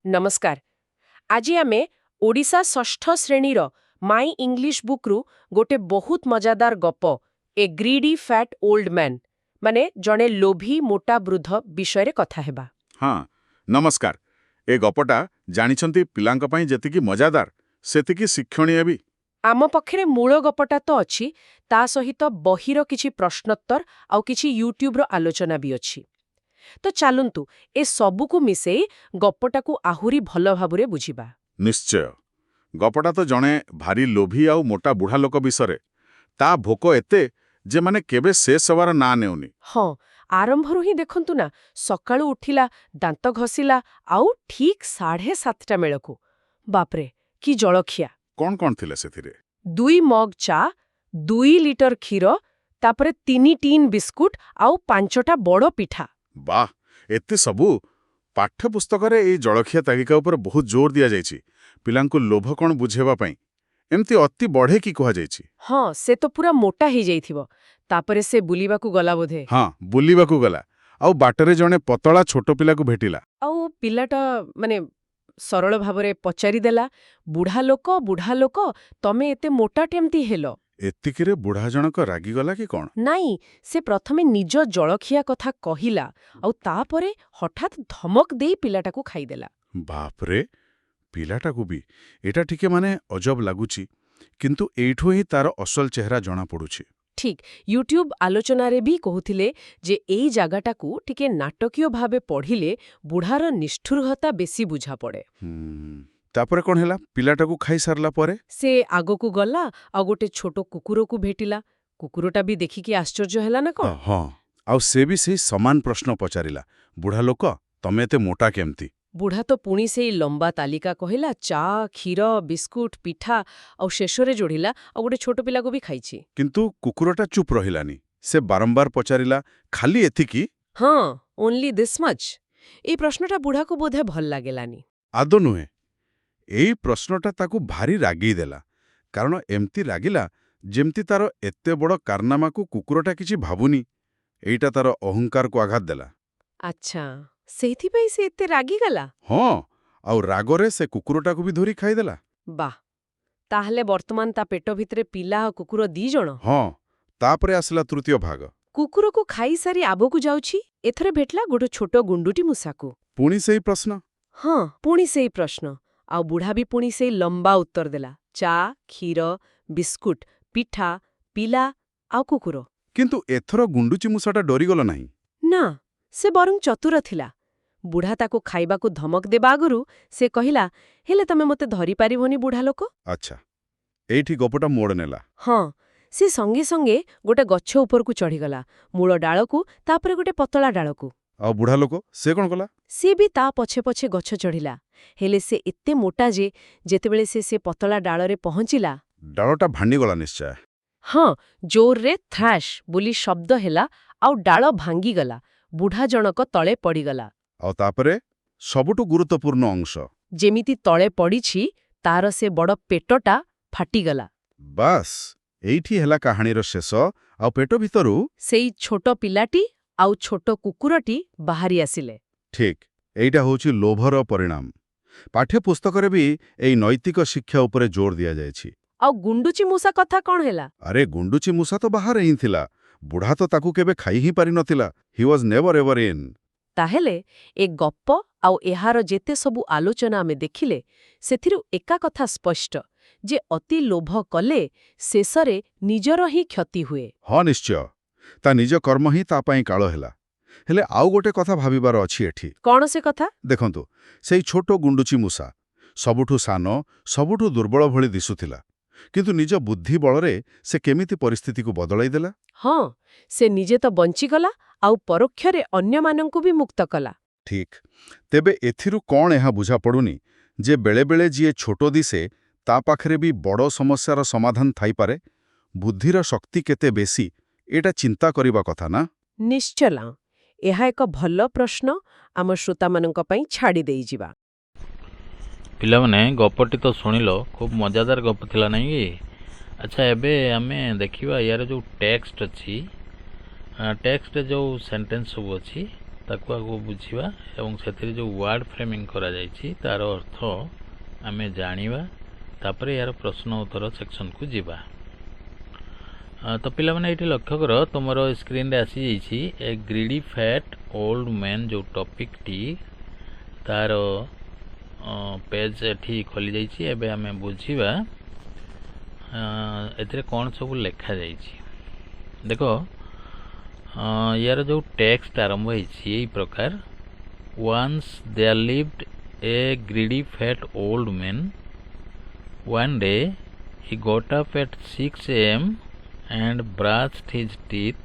नमस्कार। आज आमे ओडिशा षष्ठ श्रेणीर माई इंग्लिश बुक्रु गोटे बहुत मजादार गप ए ग्रीडी फैट ओल्ड मैन माने जणे लोभी मोटा वृद्ध विषय कथा हेबा। हाँ नमस्कार। ए गपटा जानिछंती पिलांक पई जेतिकी मजादार सेतिकी शिक्षणीय भी। आम पक्षरे मूल गपटा तो अछि ता सहित बहिर किछि प्रश्नोत्तर आउ किछि यूट्यूब रो आलोचना भी अछि। तो चालंतु ए सबुकु मिसेई गपटाकू आहुरी भल भाबुरे बुझिबा। निश्चय गपटा तो जणे भारी लोभी आउ मोटा बुढ़ा लोक विषय ता भोक एते जे माने केबे शेष हवार ना नेउनी। हाँ आरंभरू ही देखंतु ना सकाळू उठिला दांत घसिला आउ ठीक 7:30 मेळकू बापरे की जळखिया कौन थिले सेथिरे 2 मग चा 2 लिटर क्षीर तापरे 3 टीन बिस्कुट आउ 5टा बड़ पिठा। वाह एते सबू पाठ्य पुस्तकरे ए जळखिया तालिका उपर बहुत जोर दिया जायछि पिलांकु लोभ कोन बुझेबा पई एमती अति बढ़े की कहा जायछि। हाँ से तो पूरा मोटा ही जाइथिबो तापरे से बुलिबाकू गला बोधे। हाँ बुलिबाकू गला आउ बाटरे जणे पतळा छोट पिलाकू भेटिला आउ पिलाटा माने सरल भाबरे पचारि देला बुढ़ा लोक तमे एते मोटा केमती हेलो। एतिकिरे बुढ़ा जनक रागी गला कि कोन नाई से प्रथमे निज जळखिया कथा कहिला आउ तापरे हठात धमक देई पिलाटाकू खाइदेला। बापरे पिलाटाकू भी एटा ठीके माने अजब लागुची किंतु एठो ही तार असल चेहरा जणा पडुची। ठीक यूट्यूब आलोचना रे भी कहूथिले जे एई जागाटाकू टिके नाटकीय भाबे पढ़िले बुढ़ार निष्ठुरता बेसी बुझा पड़े। तापरे कोन हैला पिलाटाकू खाई सारला परे से आगोकू गला आ गोटे छोटो कुकुरकू भेटिला। कुकुरटा भी देखिकी आश्चर्य हैला ना कोन। हाँ आउ से भी सेही समान प्रश्न पचारिला बुढ़ा लोक तमे एते मोटा केमती। बुढ़ा तो पुणी से लंबा तालिका कहिला चा क्षीर बिस्कुट पिठा और शेषरे जोड़िला और गोटे छोट पिला को भी खाइछि। किंतु कुकुरटा चुप रहिलानी से बारंबार पचारिला खाली एथिकी। हाँ ओनली दिस मच। ए प्रश्नटा बुढ़ा को बोधे भल लागेलानी। आदो नुहे एई प्रश्नटा ताकू भारी रागी देला कारण एमती लागिला जेमती तार एते बड़ कारनामा को कुकुरटा किछि भाबुनी एइटा तार अहंकार को आघात देला। अच्छा सेथि पई से एते रागी गला। हाँ आउ रागरे से कुकुरटा को भी धरी खाइदेला। वाह ताहले वर्तमान ता पेट भितरे पिला और कुकुर दी जण। हाँ तापरे आसला तृतीय भाग कुकुर को खाई सारी आबोकू जाउछि एथरे भेटला गोटे छोटो गुंडुटी मुसाकू। पुणी सेही प्रश्न। हाँ पुणी सेही प्रश्न आउ बुढ़ा भी पुणी सेही लंबा उत्तर देला चा क्षीर बिस्कुट पिठा पिला आउ कुकुर। किंतु एथर गुंडुची मूषाटा डरीगला नाही ना से बरং चतुर थिला। बुढ़ा ताकू खाइबाकू धमक देबा आगुरु से कहिला हेले तमे मते धरी पारिबोनी बुढ़ा लोक। अच्छा एइठी गपटा मोड़ नेला। हाँ से संगे संगे गोटे गच्छ उपरकू चढ़ीगला मूल डालकू तापरे गोटे पतला डालकू। आ बुढ़ा लोक से कोन कला से भी ता पछे पछे गच्छ चढ़िला हेले से एते मोटा जे जेतेबेले से पतला डालरे पहुंचिला डालटा भांडीगला निश्चय। हाँ जोर रे थ्राश बोली शब्द हेला आउ डाल भांगी गला बुढ़ा जनक तळे पड़ीगला। आ तापरे सबुटु गुरुत्वपूर्ण अंश जेमिति तळे पड़ीछि तार से बड़ पेटटा फाटिगला। बास एइठी हेला कहानीर शेष आ पेट भितरु सेई छोट पिलाटी आउ छोट कुकुरटी बाहरी आसिले। ठीक एइटा होउछि लोभर परिणाम। पाठ्य पुस्तकरे भी एई नैतिक शिक्षा उपरे जोर दिया जायछि। आउ गुंडुची मूसा कथा कौन हेला। अरे गुंडुची मूसा तो बाहर ही थिला बुढ़ा तो ताकू केबे खाई ही पारि नथिला he was never ever in. ताहेले ए गप्प आउ एहार जेते सबु आलोचना में देखिले सेथिरु एका कथा स्पष्ट जे अति लोभ कले शेषरे निजर ही क्षति हुए। हाँ निश्चय ता निज कर्म ही ता पाई काळ हेला। हेले आउ गोटे कथा भाबिबार अछि एठी। कौन से कथा देखंतु सेई छोटो गुंडुची मूसा सबुठु सानो सबुठु दुर्बल भଳି दिसुथिला किंतु निज बुद्धि बलरे से केमिति परिस्थिति को बदलाई देला। हाँ से निजे तो बंचीगला आउ परोक्षरे अन्य मानंकु भी मुक्त कला। ठीक तेबे एथिरु कोण एहा बुझा पडुनी जे बेले बेले जिए छोटो दिसे ता पाखरे भी बड़ समस्यार समाधान थाई पारे बुद्धिर शक्ति केते बेसी एटा चिंता करिबा कथा ना। निश्चला एहा एक भल प्रश्न आम श्रोता मानंक पई छाड़ी देई जिबा। पिलामाने गपटी तो शुणिल खूब मजादार गप थिला नहीं कि। अच्छा एबे आमे देखिबा यार जो टेक्स्ट अछि टेक्स्ट जो सेंटेंस सब अछि ताकू आगु बुझिबा एवं सेथिरे जो वर्ड फ्रेमिंग करा जायछि तार अर्थ आमे जानिबा तापरे यार प्रश्न उत्तर सेक्शन को जीवा। तो पिला माने एठी लक्ष्य कर तुमरो स्क्रीन रे आसी जायछि ए ग्रीडी फैट ओल्ड मैन जो टॉपिक टी तार पेज एठी खोली जायछि। एबे आमे बुझिबा एथिरे कोन सब लिखा जायछि। देखो यार जो टेक्स्ट आरंभ होइछि एई प्रकार once there lived a greedy fat old man one day he got up at 6 a.m. and brushed his teeth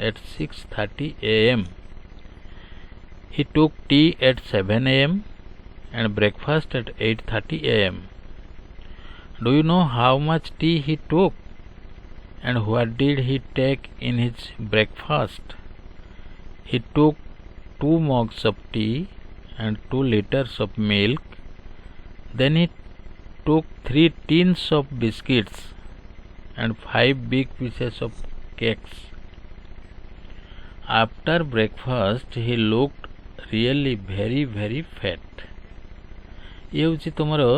at 6:30 a.m. He took tea at 7 a.m. and breakfast at 8:30 a.m. Do you know how much tea he took? And what did he take in his breakfast? He took 2 mugs of tea and 2 liters of milk. Then he took 3 tins of biscuits and 5 big pieces of cakes. After breakfast he looked really very fat. ये होची तुमरो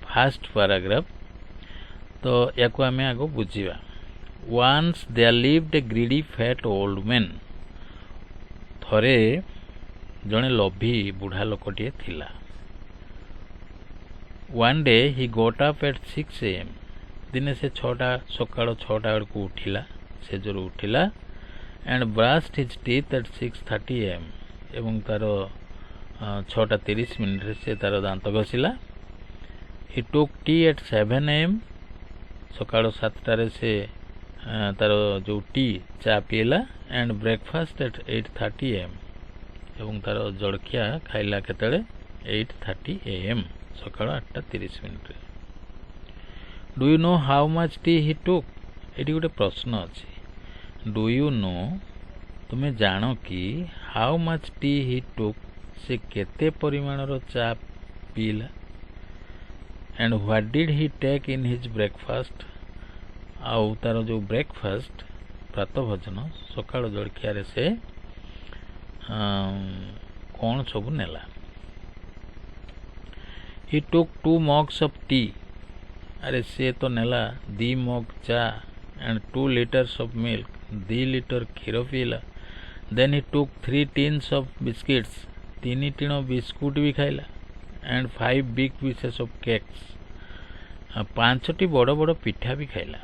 first paragraph. तो याको आमे आगो बुझिबा। Once there lived a greedy fat old man. थरे जणे लोभी बुढ़ा लोकटिए थिला। One day he got up at 6 a.m. दिने से सकाळ 6टा को उठिला से जोर उठिला and brushed his teeth at 6:30 a.m. एवं तार 6:30 मिनिट से तार दांत घसिला। He took tea at 7 a.m. सकाळ 7टा रे से तार जो टी चा पीला and breakfast at 8:30 a.m. एवं तार जलखिया खाइला केतळे 8:30 a.m. सकाळ 8:30 मिनिट। Do you know how much tea he took? एटी गोटे प्रश्न अछि। डू यू नो तुम्हें जानो कि how much tea he took से केते परिमाणर चा पीला। And what did he take in his breakfast? आउ तार जो ब्रेकफास्ट प्रातः भोजन सकाळ जलखिया रे से कौन सब नेला। He took 2 mugs of tea. अरे से तो नेला 2 मग चा and 2 liters of milk. 2 litre क्षीर पीला। Then he took 3 tins of biscuits. 3 टिनो बिस्कुट भी खाइला and 5 big pieces of cakes. 5टी बड़ बड़ पिठा भी खाइला।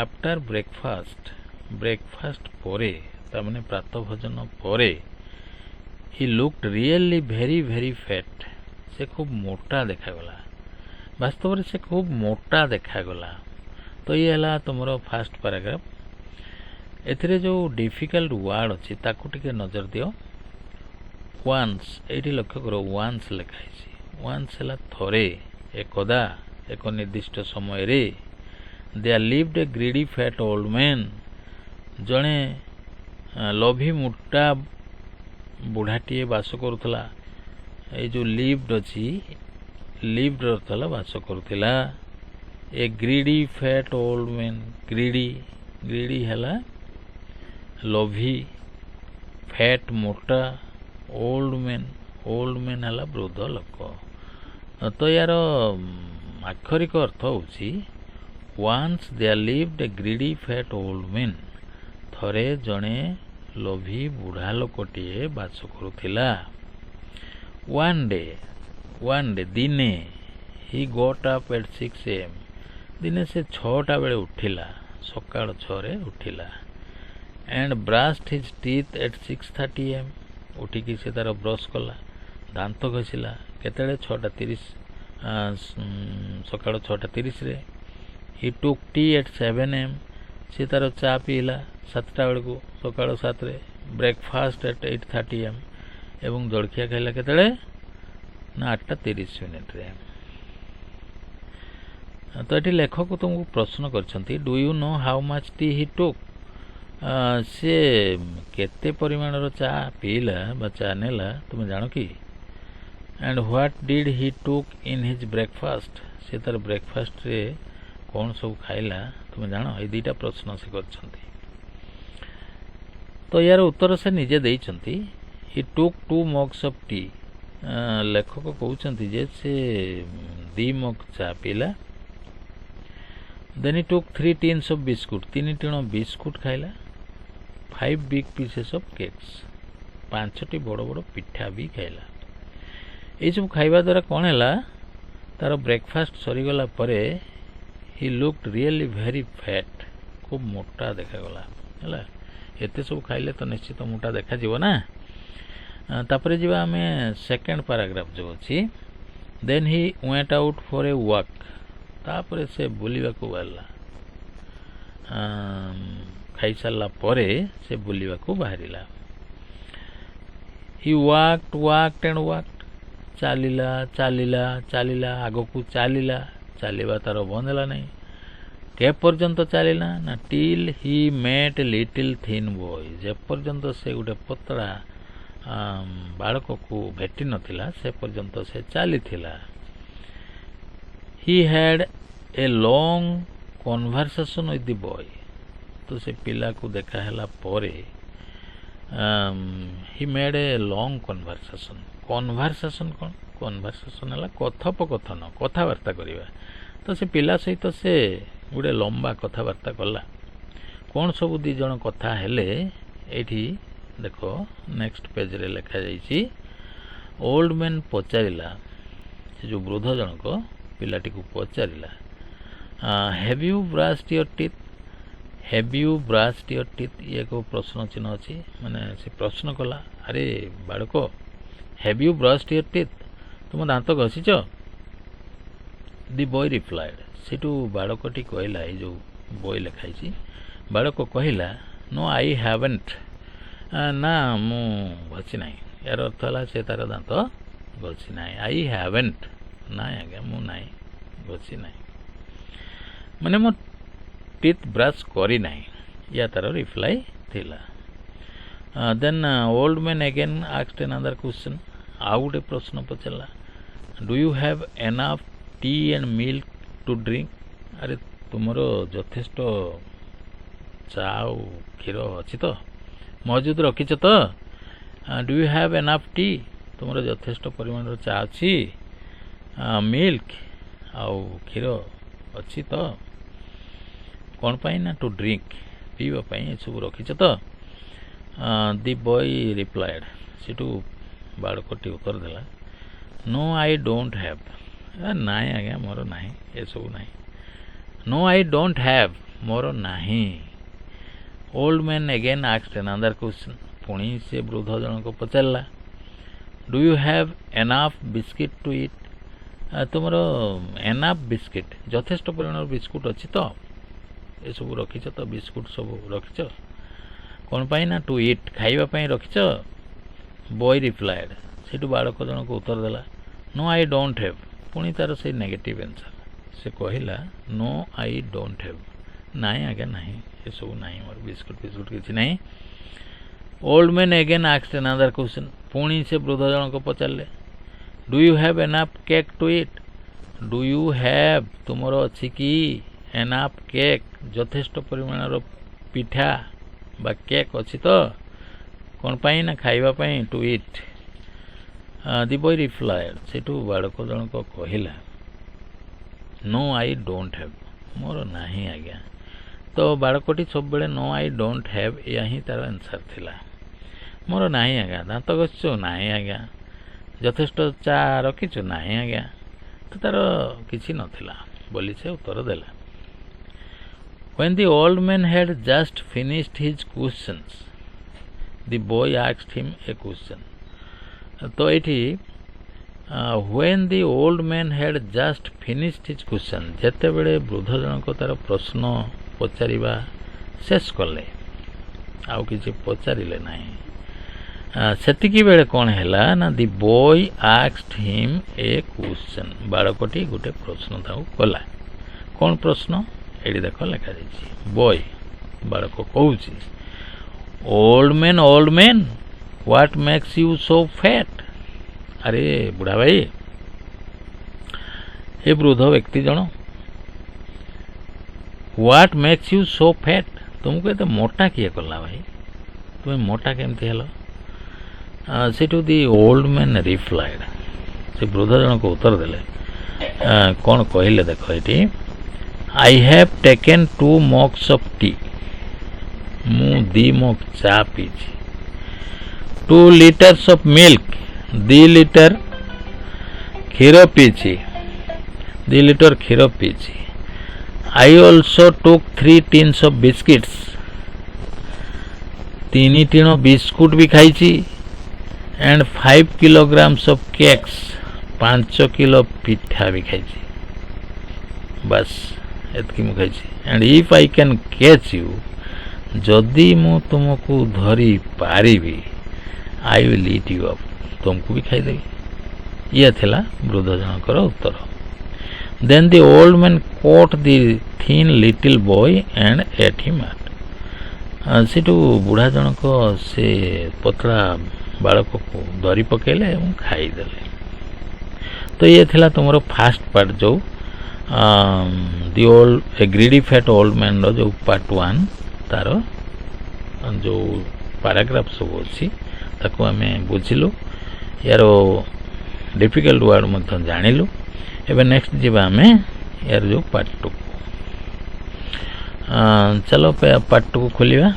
After breakfast परे ता माने प्रातः भोजन परे he looked really very fat. से खूब मोटा देखागला। वास्तव में से खूब मोटा देखागला। तो ये हला तुमरो फर्स्ट पैराग्राफ। एथिरे जो डिफिकल्ट वर्ड अछि ताकू टिके नजर दियो। वंस एठी लक्ष्य करो वंस लिखाइ छी। वंस हला थरे एकदा एक निर्दिष्ट समय रे there lived a greedy fat old man जणे लोभी मोटा बुढ़ाटीए बास करुथला। ए जो लिव्ड अछि लिव्ड अर्थला बास करुथिला। A greedy fat old man greedy हला लोभी फैट मोटा ओल्ड मैन हला वृद्ध लोक। तो यार आक्षरिक अर्थ होछि once there lived a greedy fat old man थरे जणे लोभी बुढ़ा लोकटिए बास करुथिला। One day दिने he got up at 6 a.m. दिने से 6टा बेले उठिला सकाळ 6 रे उठिला and brushed his teeth at 6:30 a.m. उठी कि से तार ब्रश कला दांत घसिला केतेले 6:30 सकाळ 6:30 रे। he took tea at 7 a.m. से तार चा पीला 7टा बेले को सकाळ 7 रे। breakfast at 8:30 a.m. एवं जलखिया खाइला केतळे ना 8:30 मिनिट रे। तो ये लेखक तुमको प्रश्न करछंती do you know how much tea he took? से केते परिमाणर चा पीला बा चा नेला तुम जानो कि? And what did he took in his breakfast? से तार ब्रेकफास्ट रे कौन सब खाइला तुम जानो? ये दुईटा प्रश्न से करछंती। तो यार उत्तर से निजे देइछंती ହି ଟୁକ୍ 2 mugs of tea। ଲେଖକ କହୁଛନ୍ତି ଯେ ସେ 2 ମଗ୍ ଚା ପିଇଲା। ଦେନ୍ ହି ଟୁକ୍ 3 tins of biscuit, 3 ଟିଣ ବିସ୍କୁଟ ଖାଇଲା। 5 big pieces of cakes, 5ଟି ବଡ଼ ବଡ଼ ପିଠା ବି ଖାଇଲା। ଏଇସବୁ ଖାଇବା ଦ୍ୱାରା କ'ଣ ହେଲା, ତାର ବ୍ରେକଫାଷ୍ଟ ସରିଗଲା ପରେ ହି ଲୁକ୍ଡ ରିଏଲି ଭେରି ଫ୍ୟାଟ୍, ଖୁବ୍ ମୋଟା ଦେଖାଗଲା ହେଲା। ଏତେ ସବୁ ଖାଇଲେ ତ ନିଶ୍ଚିତ ମୋଟା ଦେଖାଯିବ ନା। ତାପରେ ଯିବା ଆମେ ସେକେଣ୍ଡ ପାରାଗ୍ରାଫ ଯେଉଁ ଅଛି। Then he went out for a walk, ତାପରେ ସେ ବୁଲିବାକୁ ବାହାରିଲା। ଖାଇସାରିଲା ପରେ ସେ ବୁଲିବାକୁ ବାହାରିଲା। ହି ୱାକ୍ଡ ଆଣ୍ଡ ୱାକ୍ଡ, ଚାଲିଲା ଚାଲିଲା ଚାଲିଲା, ଆଗକୁ ଚାଲିଲା, ଚାଲିବା ତାର ବନ୍ଦ ହେଲା ନାହିଁ। କେ ପର୍ଯ୍ୟନ୍ତ ଚାଲିଲା ନା till he matte little thin boy, ଯେପର୍ଯ୍ୟନ୍ତ ସେ ଗୋଟେ ପତଳା ବାଳକକୁ ଭେଟି ନଥିଲା ସେ ପର୍ଯ୍ୟନ୍ତ ସେ ଚାଲିଥିଲା। He had a long conversation with the boy, ତ ସେ ପିଲାକୁ ଦେଖା ହେଲା ପରେ he made a long conversation. Conversation କ'ଣ? କନଭରସେସନ୍ ହେଲା କଥୋପକଥନ, କଥାବାର୍ତ୍ତା କରିବା। ତ ସେ ପିଲା ସହିତ ସେ ଗୋଟେ ଲମ୍ବା କଥାବାର୍ତ୍ତା କଲା। କ'ଣ ସବୁ ଦୁଇ ଜଣ କଥା ହେଲେ ଏଇଠି ଦେଖ ନେକ୍ସଟ ପେଜରେ ଲେଖାଯାଇଛି। ଓଲ୍ଡ ମ୍ୟାନ୍ ପଚାରିଲା, ସେ ଯେଉଁ ବୃଦ୍ଧ ଜଣକ ପିଲାଟିକୁ ପଚାରିଲା, have you brushed your teeth, have you brushed your teeth, ଇଏ ଏକ ପ୍ରଶ୍ନ ଚିହ୍ନ ଅଛି। ମାନେ ସେ ପ୍ରଶ୍ନ କଲା, ଆରେ ବାଳକ have you brushed your teeth, ତୁମ ଦାନ୍ତ ଘଷିଛ? ଦି ବୟ ରିପ୍ଲାଏଡ୍, ସେଠୁ ବାଳକଟି କହିଲା, ଏଇ ଯେଉଁ ବୟ ଲେଖାଇଛି, ବାଳକ କହିଲା ନୋ ଆଇ ହ୍ୟାଭେଣ୍ଟ, ନା ମୁଁ ଘଷି ନାହିଁ। ଏହାର ଅର୍ଥ ହେଲା ସେ ତାର ଦାନ୍ତ ଘଷି ନାହିଁ। ଆଇ ହ୍ୟାଭେଣ୍ଟ, ନାଇଁ ଆଜ୍ଞା ମୁଁ ନାହିଁ, ଘଷି ନାହିଁ, ମାନେ ମୋ ଟିଥ୍ ବ୍ରଶ୍ କରିନାହିଁ, ୟା ତାର ରିପ୍ଲାଏ ଥିଲା। Then old man again asked another question, ଆଉ ଗୋଟେ ପ୍ରଶ୍ନ ପଚାରିଲା, do you have enough tea and milk to drink, ଆରେ ତୁମର ଯଥେଷ୍ଟ ଚା ଆଉ କ୍ଷୀର ଅଛି ତ, ମହଜୁଦ ରଖିଛ ତ? ଡୁ ୟୁ ହ୍ୟାଭ୍ ଏନାଫ୍ ଟି, ତୁମର ଯଥେଷ୍ଟ ପରିମାଣର ଚା ଅଛି, ମିଲ୍କ ଆଉ କ୍ଷୀର ଅଛି ତ? କ'ଣ ପାଇଁ ନା ଟୁ ଡ୍ରିଙ୍କ, ପିଇବା ପାଇଁ ଏସବୁ ରଖିଛ ତ? ଦି ବୟ ରିପ୍ଲାଏଡ୍, ସେଠୁ ବାଳକଟି ଉତ୍ତର ଦେଲା, ନୋ ଆଇ ଡୋଣ୍ଟ ହ୍ୟାଭ୍, ନାଇଁ ଆଜ୍ଞା ମୋର ନାହିଁ, ଏସବୁ ନାହିଁ। ନୋ ଆଇ ଡୋଣ୍ଟ ହ୍ୟାଭ୍, ମୋର ନାହିଁ। Old man again asked another question, ପୁଣି ସେ ବୃଦ୍ଧ ଜଣକ ପଚାରିଲା, do you have enough biscuit to eat, ତୁମର ଏନାଫ୍ ବିସ୍କିଟ୍, ଯଥେଷ୍ଟ ପରିମାଣର ବିସ୍କୁଟ୍ ଅଛି ତ? ଏସବୁ ରଖିଛ ତ, ବିସ୍କୁଟ୍ ସବୁ ରଖିଛ? କ'ଣ ପାଇଁ ନା ଟୁ ଇଟ୍, ଖାଇବା ପାଇଁ ରଖିଛ? ବୟ ରିପ୍ଲାଏଡ୍, ସେଠୁ ବାଳକ ଜଣକ ଉତ୍ତର ଦେଲା, ନୋ ଆଇ ଡୋଣ୍ଟ ହ୍ୟାଭ୍, ପୁଣି ତାର ସେଇ ନେଗେଟିଭ୍ ଆନ୍ସର୍। ସେ କହିଲା ନୋ ଆଇ ଡୋଣ୍ଟ ହ୍ୟାଭ୍, ନାଇଁ ଆଜ୍ଞା ନାହିଁ, ଏସବୁ ନାହିଁ, ମୋର ବିସ୍କୁଟ୍ ଫିସ୍କୁଟ୍ କିଛି ନାହିଁ। Old man again asked another question, ପୁଣି ସେ ବୃଦ୍ଧ ଜଣକ ପଚାରିଲେ, do you have enough cake to eat, do you have, ତୁମର ଅଛି କି ଏନାଫ୍ କେକ୍, ଯଥେଷ୍ଟ ପରିମାଣର ପିଠା ବା କେକ୍ ଅଛି ତ? କ'ଣ ପାଇଁ ନା ଖାଇବା ପାଇଁ, ଟୁ ଇଟ୍। ଦି ବୟ ରିପ୍ଲାଏଡ୍, ସେଠୁ ବାଳକ ଜଣକ କହିଲା, ନୋ ଆଇ ଡୋଣ୍ଟ ହ୍ୟାଭ୍, ମୋର ନାହିଁ ଆଜ୍ଞା। ତ ବାଳକଟି ସବୁବେଳେ ନୋ ଆଇ ଡୋଣ୍ଟ ହ୍ୟାଭ୍, ଏହା ହିଁ ତାର ଆନ୍ସର୍ ଥିଲା। ମୋର ନାହିଁ ଆଜ୍ଞା। ଦାନ୍ତ ଘଷିଛ? ନାହିଁ ଆଜ୍ଞା। ଯଥେଷ୍ଟ ଚା ରଖିଛୁ? ନାହିଁ ଆଜ୍ଞା। ତ ତାର କିଛି ନଥିଲା ବୋଲି ସେ ଉତ୍ତର ଦେଲା। When the old man had just finished his questions, the boy asked him a question. ତ ଏଠି when the old man had just finished his question, ଯେତେବେଳେ ବୃଦ୍ଧ ଜଣକ ତାର ପ୍ରଶ୍ନ ପଚାରିବା ଶେଷ କଲେ, ଆଉ କିଛି ପଚାରିଲେ ନାହିଁ, ସେତିକି ବେଳେ କ'ଣ ହେଲା ନା ଦି ବୟ ଆସ୍କଡ୍ ହିମ୍ ଏ କ୍ୱେଶ୍ଚନ୍, ବାଳକଟି ଗୋଟେ ପ୍ରଶ୍ନ ତାକୁ କଲା। କ'ଣ ପ୍ରଶ୍ନ? ଏଠି ଦେଖ ଲେଖାଯାଇଛି। ବୟ, ବାଳକ କହୁଛି, old man what makes you so fat, ଆରେ ବୁଢ଼ା ଭାଇ, ଏ ବୃଦ୍ଧ ବ୍ୟକ୍ତି ଜଣ, what makes you so fat, ତୁମକୁ ଏତେ ମୋଟା କିଏ କଲା ଭାଇ, ତୁମେ ମୋଟା କେମିତି ହେଲ? ସେଠୁ ଦି ଓଲ୍ଡ ମ୍ୟାନ୍ ରିପ୍ଲାଏଡ୍, ସେ ବୃଦ୍ଧ ଜଣକ ଉତ୍ତର ଦେଲେ, କ'ଣ କହିଲେ ଦେଖ ଏଠି, I have taken 2 mugs of tea, ମୁଁ 2 ମଗ୍ ଚା ପିଇଛି, 2 liters ଅଫ୍ ମିଲ୍କ, 2 ଲିଟର କ୍ଷୀର ପିଇଛି, 2 ଲିଟର କ୍ଷୀର ପିଇଛି, I also took 3 tins of biscuits, 3 ଟିଣ ବିସ୍କୁଟ ବି ଖାଇଛି, and 5 kilograms of cakes, 5 kilo ପିଠା ବି ଖାଇଛି, ବାସ୍ ଏତିକି ମୁଁ ଖାଇଛି, and if I can catch you, ଯଦି ମୁଁ ତୁମକୁ ଧରି ପାରିବି, I will eat you up, ତୁମକୁ ବି ଖାଇଦେବି। ଇଏ ଥିଲା ବୃଦ୍ଧ ଜଣଙ୍କର ଉତ୍ତର। Then the old man caught the thin little boy and ate him up, ସେଠୁ ବୁଢ଼ା ଜଣକ ସେ ପତଳା ବାଳକକୁ ଧରି ପକେଇଲେ ଏବଂ ଖାଇଦେଲେ। ତ ଇଏ ଥିଲା ତୁମର ଫାଷ୍ଟ ପାର୍ଟ, ଯେଉଁ ଦି ଓଲ୍ଡ ଏ ଗ୍ରିଡି ଫ୍ୟାଟ୍ ଓଲ୍ଡ ମ୍ୟାନ୍ର ଯେଉଁ ପାର୍ଟ 1, ତାର ଯେଉଁ ପାରାଗ୍ରାଫ ସବୁ ଅଛି ତାକୁ ଆମେ ବୁଝିଲୁ, ୟାର ଡିଫିକଲ୍ଟ ୱାର୍ଡ଼ ମଧ୍ୟ ଜାଣିଲୁ। ଏବେ ନେକ୍ସଟ ଯିବା ଆମେ ୟାର ଯେଉଁ ପାର୍ଟ 2, ଚାଲ ପାର୍ଟ 2କୁ ଖୋଲିବା।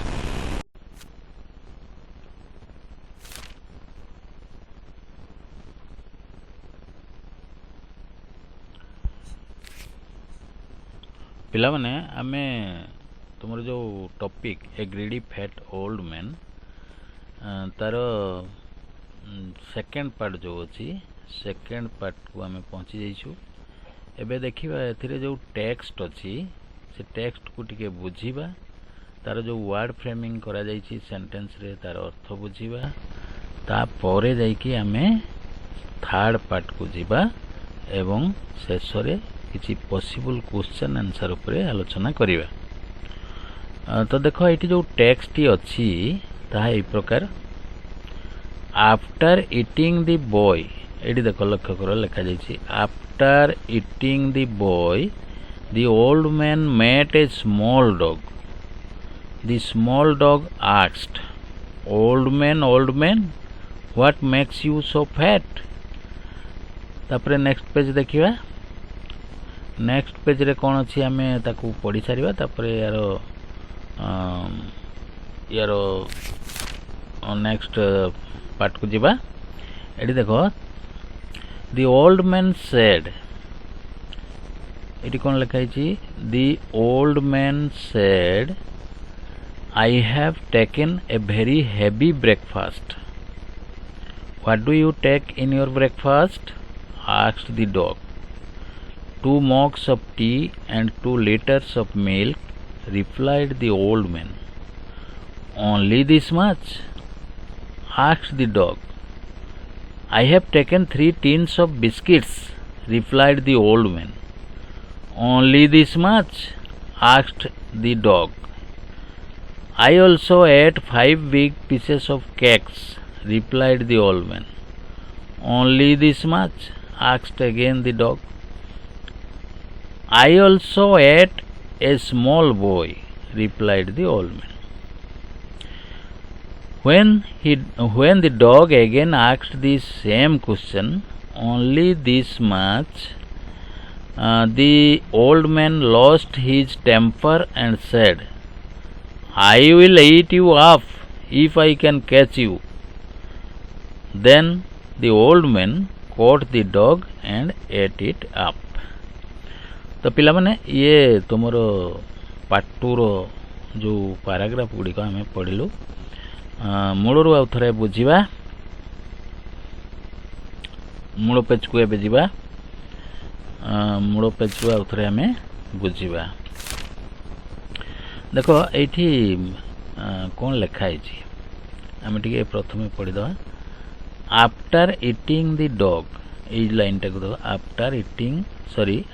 ପିଲାମାନେ ଆମେ ତୁମର ଯେଉଁ ଟପିକ୍ ଏ ଗ୍ରିଡି ଫ୍ୟାଟ୍ ଓଲ୍ଡ ମ୍ୟାନ୍, ତାର ସେକେଣ୍ଡ ପାର୍ଟ ଯେଉଁ ଅଛି, ସେକେଣ୍ଡ ପାର୍ଟକୁ ଆମେ ପହଞ୍ଚି ଯାଇଛୁ। ଏବେ ଦେଖିବା ଏଥିରେ ଯେଉଁ ଟେକ୍ସଟ ଅଛି ସେ ଟେକ୍ସଟକୁ ଟିକେ ବୁଝିବା, ତାର ଯେଉଁ ୱାର୍ଡ଼ ଫ୍ରେମିଂ କରାଯାଇଛି ସେଣ୍ଟେନ୍ସରେ ତାର ଅର୍ଥ ବୁଝିବା, ତାପରେ ଯାଇକି ଆମେ ଥାର୍ଡ଼ ପାର୍ଟକୁ ଯିବା ଏବଂ ଶେଷରେ କିଛି ପସିବୁଲ କ୍ୱେଶ୍ଚନ୍ ଆନ୍ସର ଉପରେ ଆଲୋଚନା କରିବା। ତ ଦେଖ ଏଠି ଯେଉଁ ଟେକ୍ସଟଟି ଅଛି ତାହା ଏହି ପ୍ରକାର, ଆଫ୍ଟର ଇଟିଂ ଦି ବୟ, ଏଠି ଦେଖ ଲକ୍ଷ୍ୟ କର ଲେଖାଯାଇଛି, after eating the boy the old man met a small dog, the small dog asked, old man what makes you so fat. ତାପରେ ନେକ୍ସଟ ପେଜ ଦେଖିବା, ନେକ୍ସଟ ପେଜରେ କ'ଣ ଅଛି ଆମେ ତାକୁ ପଢ଼ି ସାରିବା, ତାପରେ ୟାର ନେକ୍ସଟ ପାର୍ଟକୁ ଯିବା। ଏଠି ଦେଖ, ଦି ଓଲ୍ଡ ମ୍ୟାନ୍ ସେଡ୍, ଏଠି କ'ଣ ଲେଖା ହେଇଛି, the old man said I have taken a very heavy breakfast. What do you take in your breakfast? Asked the dog. 2 mugs of tea and 2 liters of milk, replied the old man. Only this much? Asked the dog. I have taken 3 tins of biscuits, replied the old man. Only this much? Asked the dog. I also ate 5 big pieces of cakes, replied the old man. Only this much? Asked again the dog. I also ate a small boy, replied the old man. When the dog again asked the same question, only this much, the old man lost his temper and said, I will eat you up if I can catch you. Then the old man caught the dog and ate it up. तो पिलामाने ये तुमरो part 2 रो जो paragraph गुड़िक आम पढ़िलु, मूलरू आउ थरे बुझिबा। मूल page को एबे जिबा, मूल पेज को आउ थरे आम बुझिबा। देख ये कौन लिखाई, आम टे प्रथम पढ़ीद, आफ्टर इटिंग द डग, ये लाइन टाक देख,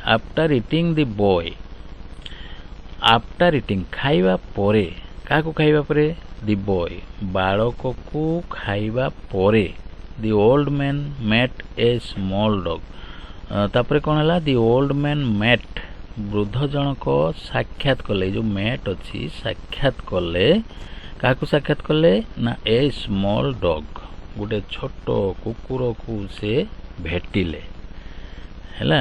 after eating the boy, after eating खाइबा परे, क्या खाइबा परे, द बॉय बालक को खाइबा परे, the old man met a small dog, तापर कौन है, द ओल्ड मैन मेट, वृद्ध जनक साक्षात कले, जो मेट अच्छी साक्षात कले, क्या साक्षात कले ना, ए स्मॉल डग, गोटे छोट कुकुर को से भेटिले हैला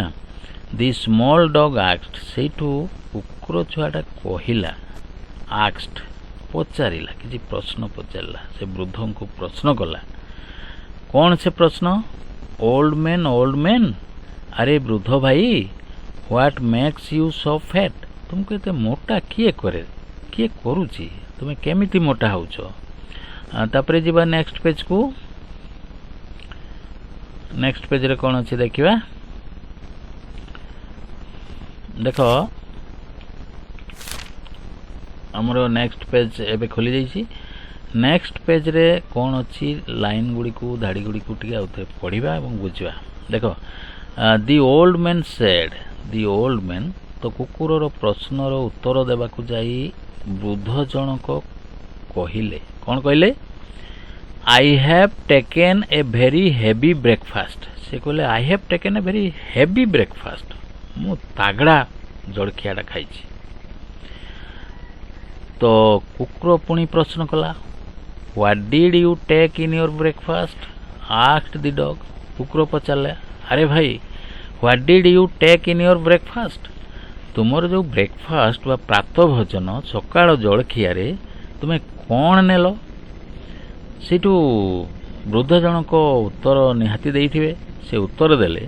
the small dog asked Sethu कुकुर छुआटा कहिला आस्क्ड पचारिला किसी प्रश्न पचारिला से वृद्ध को प्रश्न कला कौन से प्रश्न ओल्ड मैन अरे वृद्ध भाई what makes you so fat तुमको एते मोटा किए करे किए करूची तुम्हें केमिति मोटा होउछ तापरे जीवा नेक्स्ट पेज को नेक्स्ट पेज रे कौन अच्छी देखिबा देख हमरो नेक्स्ट पेज एबे खोली जाइछि नेक्स्ट पेज रे कौन अच्छी लाइन गुडी को धाड़ी गुडी को टिके आउथे पढिबा एवं बुझिबा देखो दी ओल्ड मैन सेड दी ओल्ड मैन तो कुकुरर प्रश्नर उत्तर देबा को जाई वृद्ध जनक कहिले कौन कहले I have taken a very heavy breakfast से कहले I have taken a very heavy breakfast मु तागड़ा जलखियाटा खाइछि तो कुकुर पुणी प्रश्न कला what did you take in your breakfast asked the dog कुकुर पचारले अरे भाई what did you take in your breakfast तुमर जो ब्रेकफास्ट बा प्रातः भोजन सकाळ जलखिया रे तुमे कौन नेल सेठू वृद्ध जनक उत्तर निहाती देइथिबे से उत्तर देले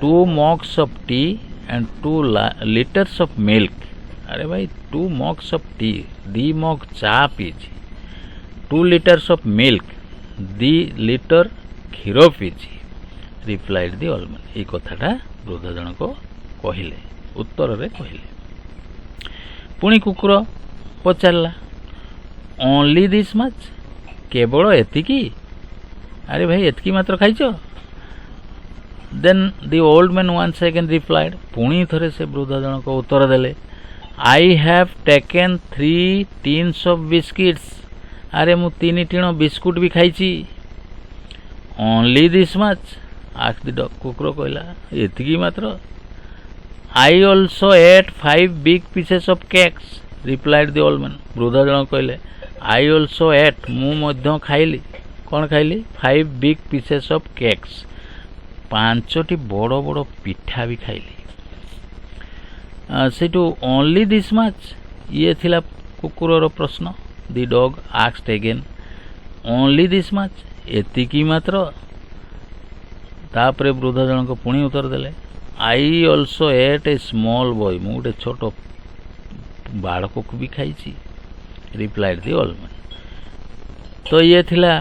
2 mugs of tea and 2 litres of milk अरे भाई 2 मग्स ऑफ टी 2 मग चा पीछि 2 लीटर्स ऑफ मिल्क 2 लीटर क्षीर पीछि रिप्लाइड दी ओल्ड मैन ए कथाटा वृद्ध जनक कहिले उत्तर रे कहिले पुणी कुकुर पचारला ओनली दिस मच केवल एतिकी अरे भाई एतिकी मात्र खाइछ then the old man once again replied पुणी थरे से वृद्ध जनक उत्तर देले I have taken 3 tins of biscuits अरे मु 3 टीण बिस्कुट भी खाइछि only this much asked the dog कुकुर कहला एतिकी मात्र I also ate 5 big pieces of cakes replied the old man वृद्ध जनक कहले आई ऑल्सो एट मु मध्य खाइली कौन खाइली 5 बिग पीसेस ऑफ केक्स 5टी बड़ बड़ पिठा भी खाइली सेटू ओनली दिस मच ये थिला कुकुरर प्रश्न the dog asked again only this much एतिकी मात्र तापरे वृद्ध जनक पुणी उत्तर देले I also ate a small boy मु गोटे छोट बालक को भी खाइछि रिप्लाइड दी ओल्ड मैन तो ये थिला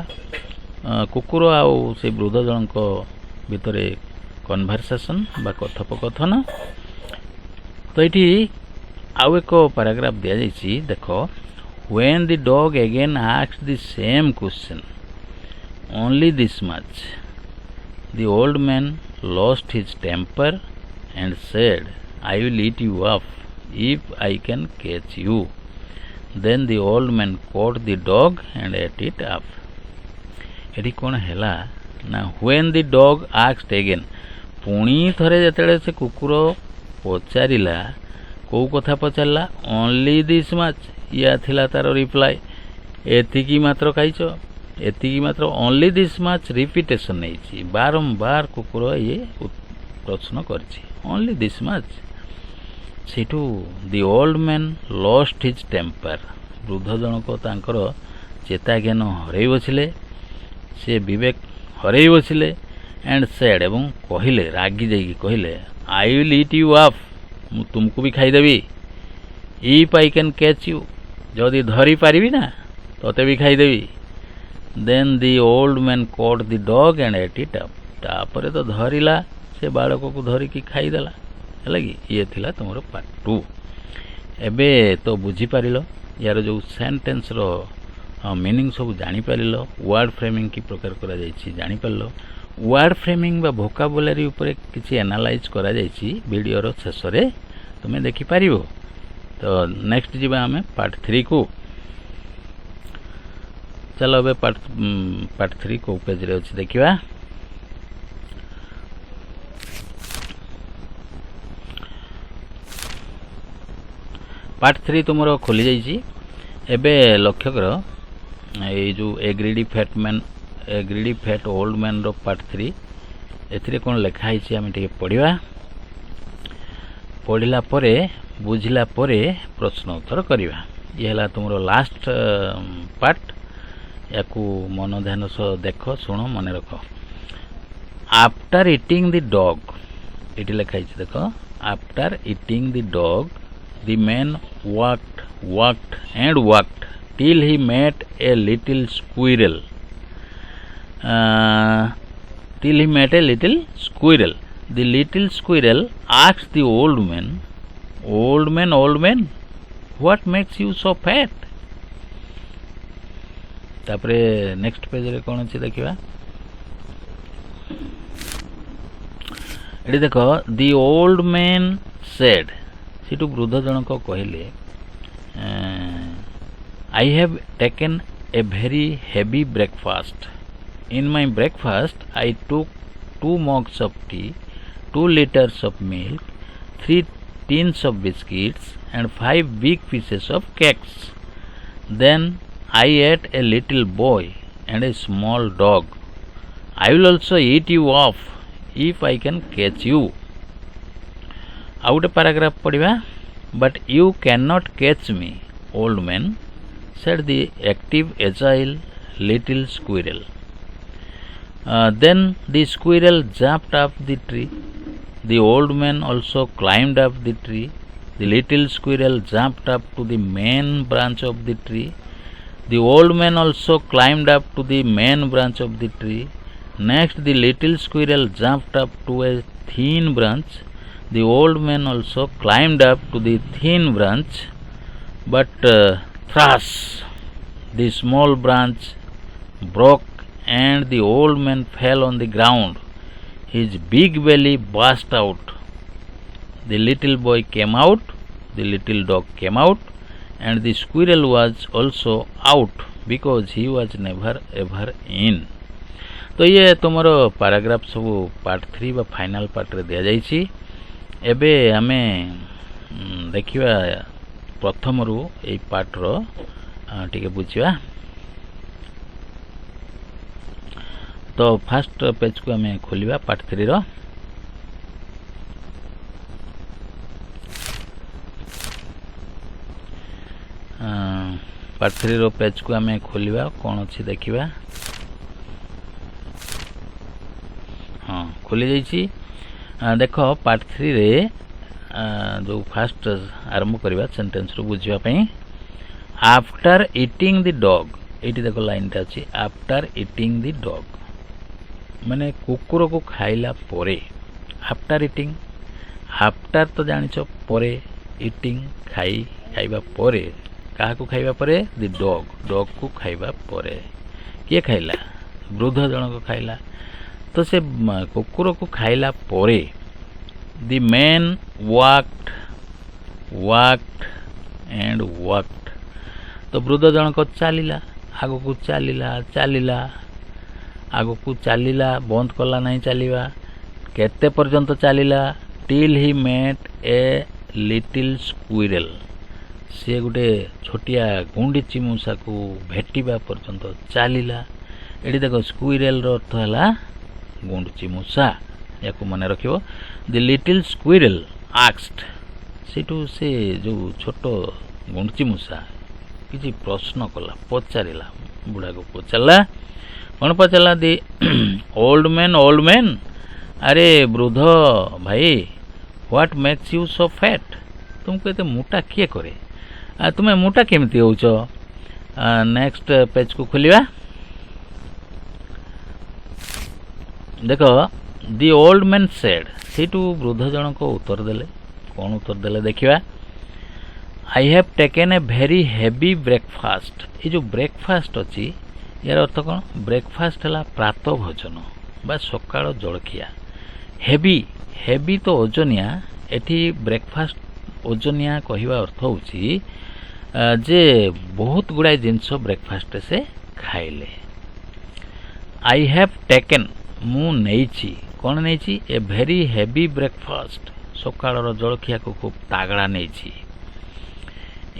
कुकुर आउ से वृद्ध जनक भितरे कन्वर्सेशन बा कथोपकथन तो ये आउ एक पैराग्राफ दिया जाइछि देखो when the dog again asked the same question only this much the old man lost his temper and said I will eat you up if I can catch you then the old man caught the dog and ate it up एटी कौन हैला ना when the dog asked again पुणी थरे जेतेले से कुकुर पचारिला को कथा पचारला ओनली दिस मच या थिला तार रिप्लाई एतिकी मात्र खाइछ एतिकी मात्र ओनली दिस मच रिपीटेशन नैछि बारंबार कुकुर ये प्रश्न करछि ओनली दिस मच सेठू the old man lost his temper वृद्ध जनक तांकर चेता ज्ञान हरई बसिले से विवेक हरई बसिले एंड सेड एवं कहिले रागी जाइकी कहिले I will eat you up मु तुमको भी खाईदेवी if I can catch you जदि धरी पारिबी ना तोते भी खाईदेवी then the old man caught the dog and ate it up तापरे तो धरिला से बालक को धरिकी खाईदेला है कि ये थिला तुमर पार्ट 2 एबे तो बुझी पारिलो यार जो सेंटेंस रो मीनिंग सब जानी पारिलो वर्ड फ्रेमिंग की प्रकार करा जायछि जानी पारलो वर्ड फ्रेमिंग बा वोकाबुलारी ऊपर किछि एनालाइज करा जायछि वीडियो रो शेष रे तुमे देखि पारिबो तो नेक्स्ट जीवा हमें पार्ट 3 को चलो बे पार्ट 3 को पेज रे अछि देखिबा पार्ट 3 तुमरो खोली जाइछि एबे लक्ष्य करो ए जो ए ग्रीडी फैट मैन ए ग्रीडी फैट ओल्ड मैन रो पार्ट 3 एथिरे कोन लेखा हिची आमे टिके पढिबा पढ़ला परे बुझला परे प्रश्न उत्तर करिबा ये हला तुमरो लास्ट पार्ट याकू मन ध्यान सह देखो सुनो मन रखो after eating the dog eighty लेखा हिची देखो after eating the dog the man walked and walked till he met a little squirrel. Till he met a little squirrel. The little squirrel asked the old man, old man, what makes you so fat? तापरे next page रे कोन अछि देखिबा AD देखो the old man said CITU वृद्ध जनक कहिले I have taken a very heavy breakfast. In my breakfast, I took 2 mugs of tea, 2 liters of milk, 3 tins of biscuits, and 5 big pieces of cakes. Then I ate a little boy and a small dog. I will also eat you off if I can catch you. Out a paragraph पढ़िबा But you cannot catch me, old man, said the active, agile little squirrel. Then the squirrel jumped up the tree. The old man also climbed up the tree. The little squirrel jumped up to the main branch of the tree. The old man also climbed up to the main branch of the tree. Next, the little squirrel jumped up to a thin branch. The old man also climbed up to the thin branch, but thrash! The small branch broke and the old man fell on the ground. His big belly burst out. The little boy came out, the little dog came out, and the squirrel was also out because he was never ever in. तो ये तुमरो paragraph सब part 3 बा final part रे दिया जाइछि एबे आमे देखिबा प्रथम रु ए पार्ट रो टिके बुझिबा तो फर्स्ट पेज को आमे खोलिबा पार्ट 3 रो पार्ट 3 रो पेज को आमे खोलिबा कोन अछि देखिबा हां खोली जाइछि देखो पार्ट 3 रे जो फास्ट आरंभ करबा सेंटेंस रो बुझिबा पई after eating the dog eighty देखो लाइन ता अछि आफ्टर ईटिंग द डॉग माने कुकुर को खाइला परे आफ्टर ईटिंग आफ्टर तो जानिछो परे ईटिंग खाइबा परे काहा को खाइबा परे द डॉग को खाइबा परे के खाइला वृद्ध जन को खाइला तो से कुकुर को खाइला परे the man walked and walked तो वृद्ध जन को चलिला आगो को चलिला आगो को चलिला बंद कला नहीं चलिबा केते पर्यंत चलिला till he met a little squirrel से गुटे छोटिया गुंडीची मूसा को भेटिबा पर्यंत चलिला एडी देखो स्क्विरल रो अर्थ हला गुंडीची मूसा याको मने रखिबो द लिटिल स्क्विरल आस्क्ड सेटू से जो छोटो गुंडीची मूसा किछि प्रश्न कला पचारिला बुढ़ा को पचारला कौन पचारला दी ओल्ड मैन अरे वृद्ध भाई what makes you so fat तुमको एते मोटा किए करे तुम्हें मोटा केमती होउछ नेक्स्ट पेज को खोलिबा देखो दी ओल्ड मैन सेड सेटू वृद्ध जन को उत्तर देले कौन उत्तर देले देखिबा आई have taken a very heavy breakfast ये जो ब्रेकफास्ट अच्छी यार अर्थ कौन ब्रेकफास्ट है प्रातः भोजन बा सकाळ जलखिया हेवी तो ओजनिया एठी ब्रेकफास्ट ओजनिया कहवा अर्थ होची जे बहुत गुड़ाए जिनस ब्रेकफास्ट से खाइले आई हैव टेकन मु नेइची कौन नेइची ए वेरी हेवी ब्रेकफास्ट सकाळर जलखिया को खूब तागड़ा नेइची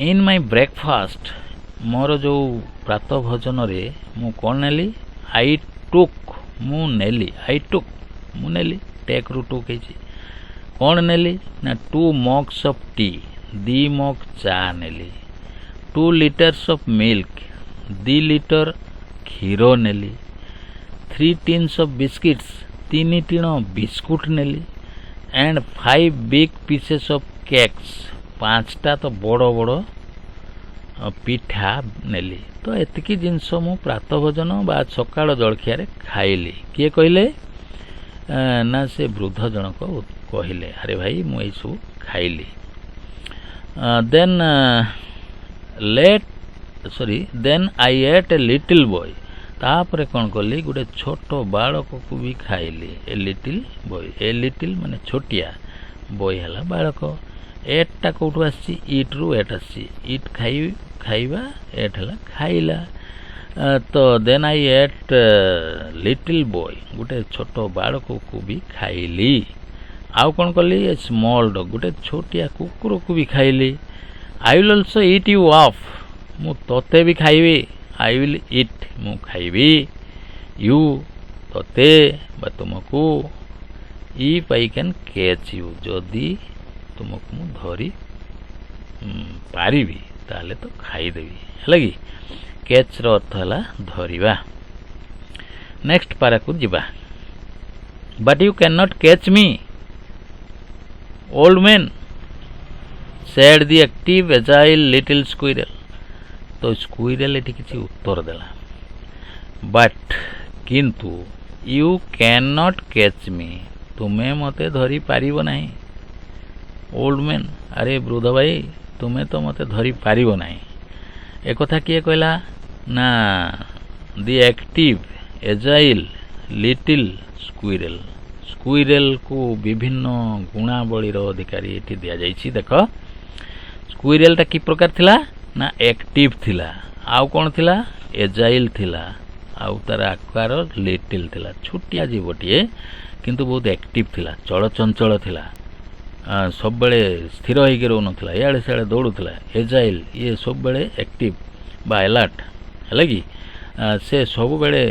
इन माय ब्रेकफास्ट मोर जो प्रातः भोजन रे मु कौन नेली आई ଟୁକ୍ ମୁଁ ନେଲି, ଆଇ ଟୁକ୍ ମୁଁ ନେଲି, ଟେକ୍ରୁ ଟୁକ୍ ହେଇଛି। କ'ଣ ନେଲି ନା 2 mugs ଅଫ୍ ଟି, 2 ମଗ୍ ଚା ନେଲି। 2 liters ଅଫ୍ ମିଲ୍କ, 2 ଲିଟର କ୍ଷୀର ନେଲି। 3 tins ଅଫ୍ ବିସ୍କିଟ୍ସ, 3 ଟିଣ ବିସ୍କୁଟ ନେଲି। And 5 big pieces of cakes, 5ଟା ତ ବଡ଼ ବଡ଼ ପିଠା ନେଲି। ତ ଏତିକି ଜିନିଷ ମୁଁ ପ୍ରାତଃ ଭୋଜନ ବା ସକାଳ ଜଳଖିଆରେ ଖାଇଲି। କିଏ କହିଲେ ନା ସେ ବୃଦ୍ଧ ଜଣକ କହିଲେ, ଆରେ ଭାଇ ମୁଁ ଏଇସବୁ ଖାଇଲି। Then I ate a little boy, ତାପରେ କ'ଣ କଲି ଗୋଟେ ଛୋଟ ବାଳକକୁ ବି ଖାଇଲି। A little boy, a little ମାନେ ଛୋଟିଆ, ବୟ ହେଲା ବାଳକ। ଏଟ୍ଟା କେଉଁଠୁ ଆସିଛି, ଇଟ୍ରୁ ଏଟ୍ ଆସିଛି। ଇଟ୍ ଖାଇବା, ଏଟ୍ ହେଲା ଖାଇଲା। ତ then I ate little boy, ଗୋଟେ ଛୋଟ ବାଳକକୁ ବି ଖାଇଲି। ଆଉ କ'ଣ କଲି, ଏ ସ୍ମଲ୍ ଡଗ୍, ଗୋଟେ ଛୋଟିଆ କୁକୁରକୁ ବି ଖାଇଲି। I will also eat you off, ମୁଁ ତୋତେ ବି ଖାଇବି। ଆଇ ୱିଲ୍ ଇଟ୍, ମୁଁ ଖାଇବି। ୟୁ ତୋତେ ବା ତୁମକୁ। If I can catch you, ଯଦି ତୁମକୁ ମୁଁ ଧରି ପାରିବି ତାହେଲେ ତ ଖାଇଦେବି, ହେଲା କି। କ୍ୟାଚ୍ର ଅର୍ଥ ହେଲା ଧରିବା। ନେକ୍ସଟ ପାରାକୁ ଯିବା। But you can not catch me old man, said the active agile little squirrel. ତ ସ୍କୁଇରେଲ୍ ଏଠି କିଛି ଉତ୍ତର ଦେଲା। ବଟ୍ କିନ୍ତୁ, ୟୁ କ୍ୟାନ୍ ନଟ୍ କ୍ୟାଚ୍ ମି, ତୁମେ ମୋତେ ଧରିପାରିବ ନାହିଁ। ଓଲ୍ଡ ମ୍ୟାନ୍, ଆରେ ବୃଦ୍ଧ ଭାଇ ତୁମେ ତ ମୋତେ ଧରିପାରିବ ନାହିଁ। ଏକଥା କିଏ କହିଲା ନା ଦି ଆକ୍ଟିଭ୍ ଏଜାଇଲ୍ ଲିଟିଲ୍ ସ୍କୁଇରେଲ୍। ସ୍କୁଇରେଲ୍କୁ ବିଭିନ୍ନ ଗୁଣାବଳୀର ଅଧିକାରୀ ଏଠି ଦିଆଯାଇଛି। ଦେଖ, ସ୍କୁଇରେଲ୍ଟା କି ପ୍ରକାର ଥିଲା ନା ଆକ୍ଟିଭ୍ ଥିଲା। ଆଉ କ'ଣ ଥିଲା, ଏଜାଇଲ୍ ଥିଲା। ଆଉ ତାର ଆକାର ଲିଟିଲ୍ ଥିଲା, ଛୋଟିଆ ଜୀବଟିଏ କିନ୍ତୁ ବହୁତ ଆକ୍ଟିଭ୍ ଥିଲା, ଚଳଚଞ୍ଚଳ ଥିଲା, ସବୁବେଳେ ସ୍ଥିର ହେଇକି ରହୁନଥିଲା, ଇଆଡ଼େ ସିଆଡ଼େ ଦୌଡ଼ୁଥିଲା। ଏଜାଇଲ୍, ଇଏ ସବୁବେଳେ ଆକ୍ଟିଭ୍ ବା ଆଲାର୍ଟ, ହେଲା କି। ସେ ସବୁବେଳେ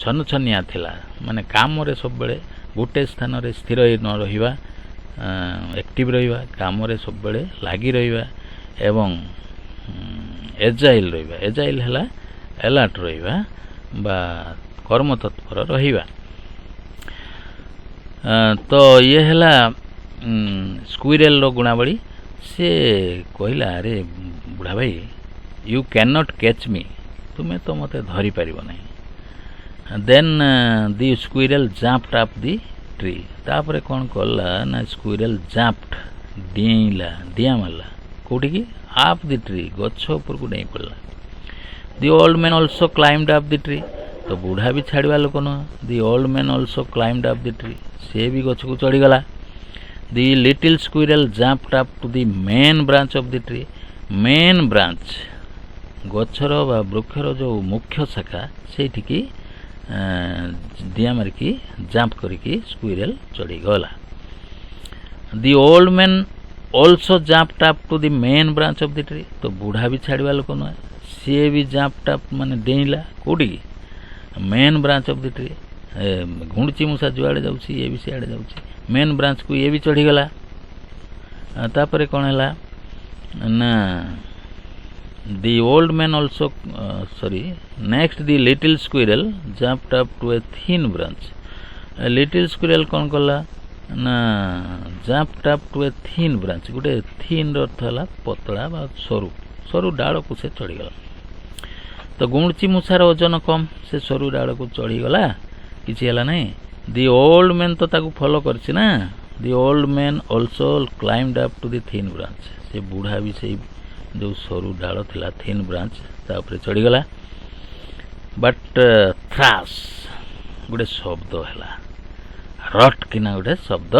ଛନଛନିଆ ଥିଲା, ମାନେ କାମରେ ସବୁବେଳେ ଗୋଟେ ସ୍ଥାନରେ ସ୍ଥିର ହେଇ ନ ରହିବା, ଆକ୍ଟିଭ୍ ରହିବା, କାମରେ ସବୁବେଳେ ଲାଗି ରହିବା ଏବଂ ଏଜାଇଲ୍ ରହିବା। ଏଜାଇଲ୍ ହେଲା ଆଲାର୍ଟ ରହିବା ବା କର୍ମତତ୍ପର ରହିବା। ତ ଇଏ ହେଲା ସ୍କୁଇରେଲ୍ର ଗୁଣାବଳୀ। ସେ କହିଲା, ଆରେ ବୁଢ଼ା ଭାଇ, ୟୁ କ୍ୟାନ୍ ନଟ୍ କ୍ୟାଚ୍ ମି, ତୁମେ ତ ମୋତେ ଧରିପାରିବ ନାହିଁ। ଦେନ୍ ଦି Squirrel jumped up the tree, ତାପରେ କ'ଣ କଲା ନା ସ୍କୁଇରେଲ୍ ଜାମ୍ପଡ୍, ଡିଆଁଇଲା, ଡିଆଁ ମାରିଲା। କେଉଁଠିକି, ଆପ୍ ଦି ଟ୍ରି, ଗଛ ଉପରକୁ ଡେଇଁ ପଡ଼ିଲା। The old man also climbed up the tree, ତ ବୁଢ଼ା ବି ଛାଡ଼ିବା ଲୋକ ନୁହଁ। The old man also climbed up the tree, ସେ ବି ଗଛକୁ ଚଢ଼ିଗଲା। The little squirrel jumped up to the main branch of the tree, main branch, ଗଛର ବା ବୃକ୍ଷର ଯେଉଁ ମୁଖ୍ୟ ଶାଖା, ସେଇଠିକି ଡିଆଁ ମାରିକି ଜାମ୍ପ କରିକି ସ୍କୁଇରେଲ୍ ଚଢ଼ିଗଲା। The old man also jumped up to the main branch of the tree, ତ ବୁଢ଼ା ବି ଛାଡ଼ିବା ଲୋକ ନୁହେଁ, ସିଏ ବି ଜାମ୍ପଡ୍ ଅପ୍ ମାନେ ଡେଇଁଲା। କେଉଁଠିକି, main branch of the tree. ଘୁଣୁଚି ମୂଷା ଯୁଆଡ଼େ ଯାଉଛି ଇଏ ବି ସିଆଡ଼େ ଯାଉଛି, ମେନ୍ ବ୍ରାଞ୍ଚକୁ ଇଏ ବି ଚଢ଼ିଗଲା। ତାପରେ କ'ଣ ହେଲା ନା the old man also next the little squirrel jumped up to a thin branch. Little squirrel କ'ଣ କଲା ନା jumped up to a thin branch, ଗୋଟେ ଥିନ୍ର ଅର୍ଥ ହେଲା ପତଳା ବା ସରୁ, ସରୁ ଡାଳକୁ ସେ ଚଢ଼ିଗଲା। ତ ଗୁଣୁଚି ମୂଷାର ଓଜନ କମ୍, ସେ ସରୁ ଡାଳକୁ ଚଢ଼ିଗଲା, କିଛି ହେଲା ନାହିଁ। ଦି ଓଲ୍ଡ ମ୍ୟାନ୍ ତ ତାକୁ ଫଲୋ କରିଛି ନା। The old man also climbed up to the thin branch, ସେ ବୁଢ଼ା ବି ସେଇ ଯେଉଁ ସରୁ ଡାଳ ଥିଲା ଥିନ୍ ବ୍ରାଞ୍ଚ ତା ଉପରେ ଚଢ଼ିଗଲା। ବଟ୍ ଥ୍ରାସ୍, ଗୋଟେ ଶବ୍ଦ ହେଲା, ରଟ୍ କିନା ଗୋଟେ ଶବ୍ଦ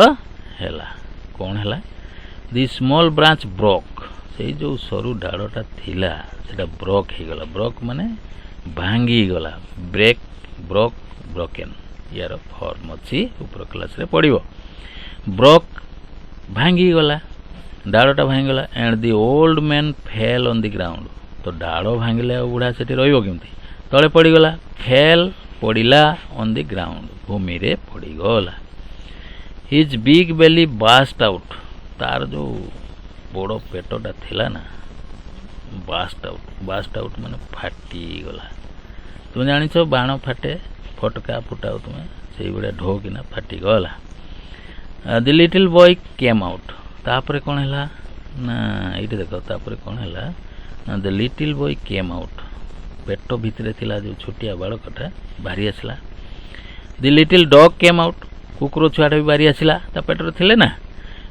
ହେଲା। କ'ଣ ହେଲା, ଦି ସ୍ମଲ୍ ବ୍ରାଞ୍ଚ ବ୍ରୋକ୍, ସେଇ ଯେଉଁ ସରୁ ଡାଳଟା ଥିଲା ସେଟା ବ୍ରୋକ୍ ହେଇଗଲା। ବ୍ରୋକ୍ ମାନେ ଭାଙ୍ଗିଗଲା, ବ୍ରେକ୍, ବ୍ରୋକ୍, ବ୍ରୋକେନ୍, ୟାର ଫର୍ମ ଅଛି, ଉପର କ୍ଲାସ୍ରେ ପଡ଼ିବ। ବ୍ରୋକ୍ ଭାଙ୍ଗିଗଲା, ଡାଳଟା ଭାଙ୍ଗିଗଲା। And the old man fail on the ground, ତ ଡାଳ ଭାଙ୍ଗିଲେ ଆଉ ବୁଢ଼ା ସେଠି ରହିବ କେମିତି, ତଳେ ପଡ଼ିଗଲା। ଫେଲ୍ पड़िला ऑन द ग्राउंड भूमि रे पड़ीगला his big belly burst out तार जो बड़ पेटटा थिला ना बास्ट आउट माने फाटी गला तुम जानिछ बाण फाटे फटका फुटाओ तुम्हें से भाया ढो किना फाटी गला the little boy came out तापर कौन है ना ये देख तापर कौन है ना the little boy came out पेट भितर थिला जो छोटिया बालकटा बाहरी आसला the little dog came out कुकुर छुआटा भी बाहरी आसला ता पेटर थिले ना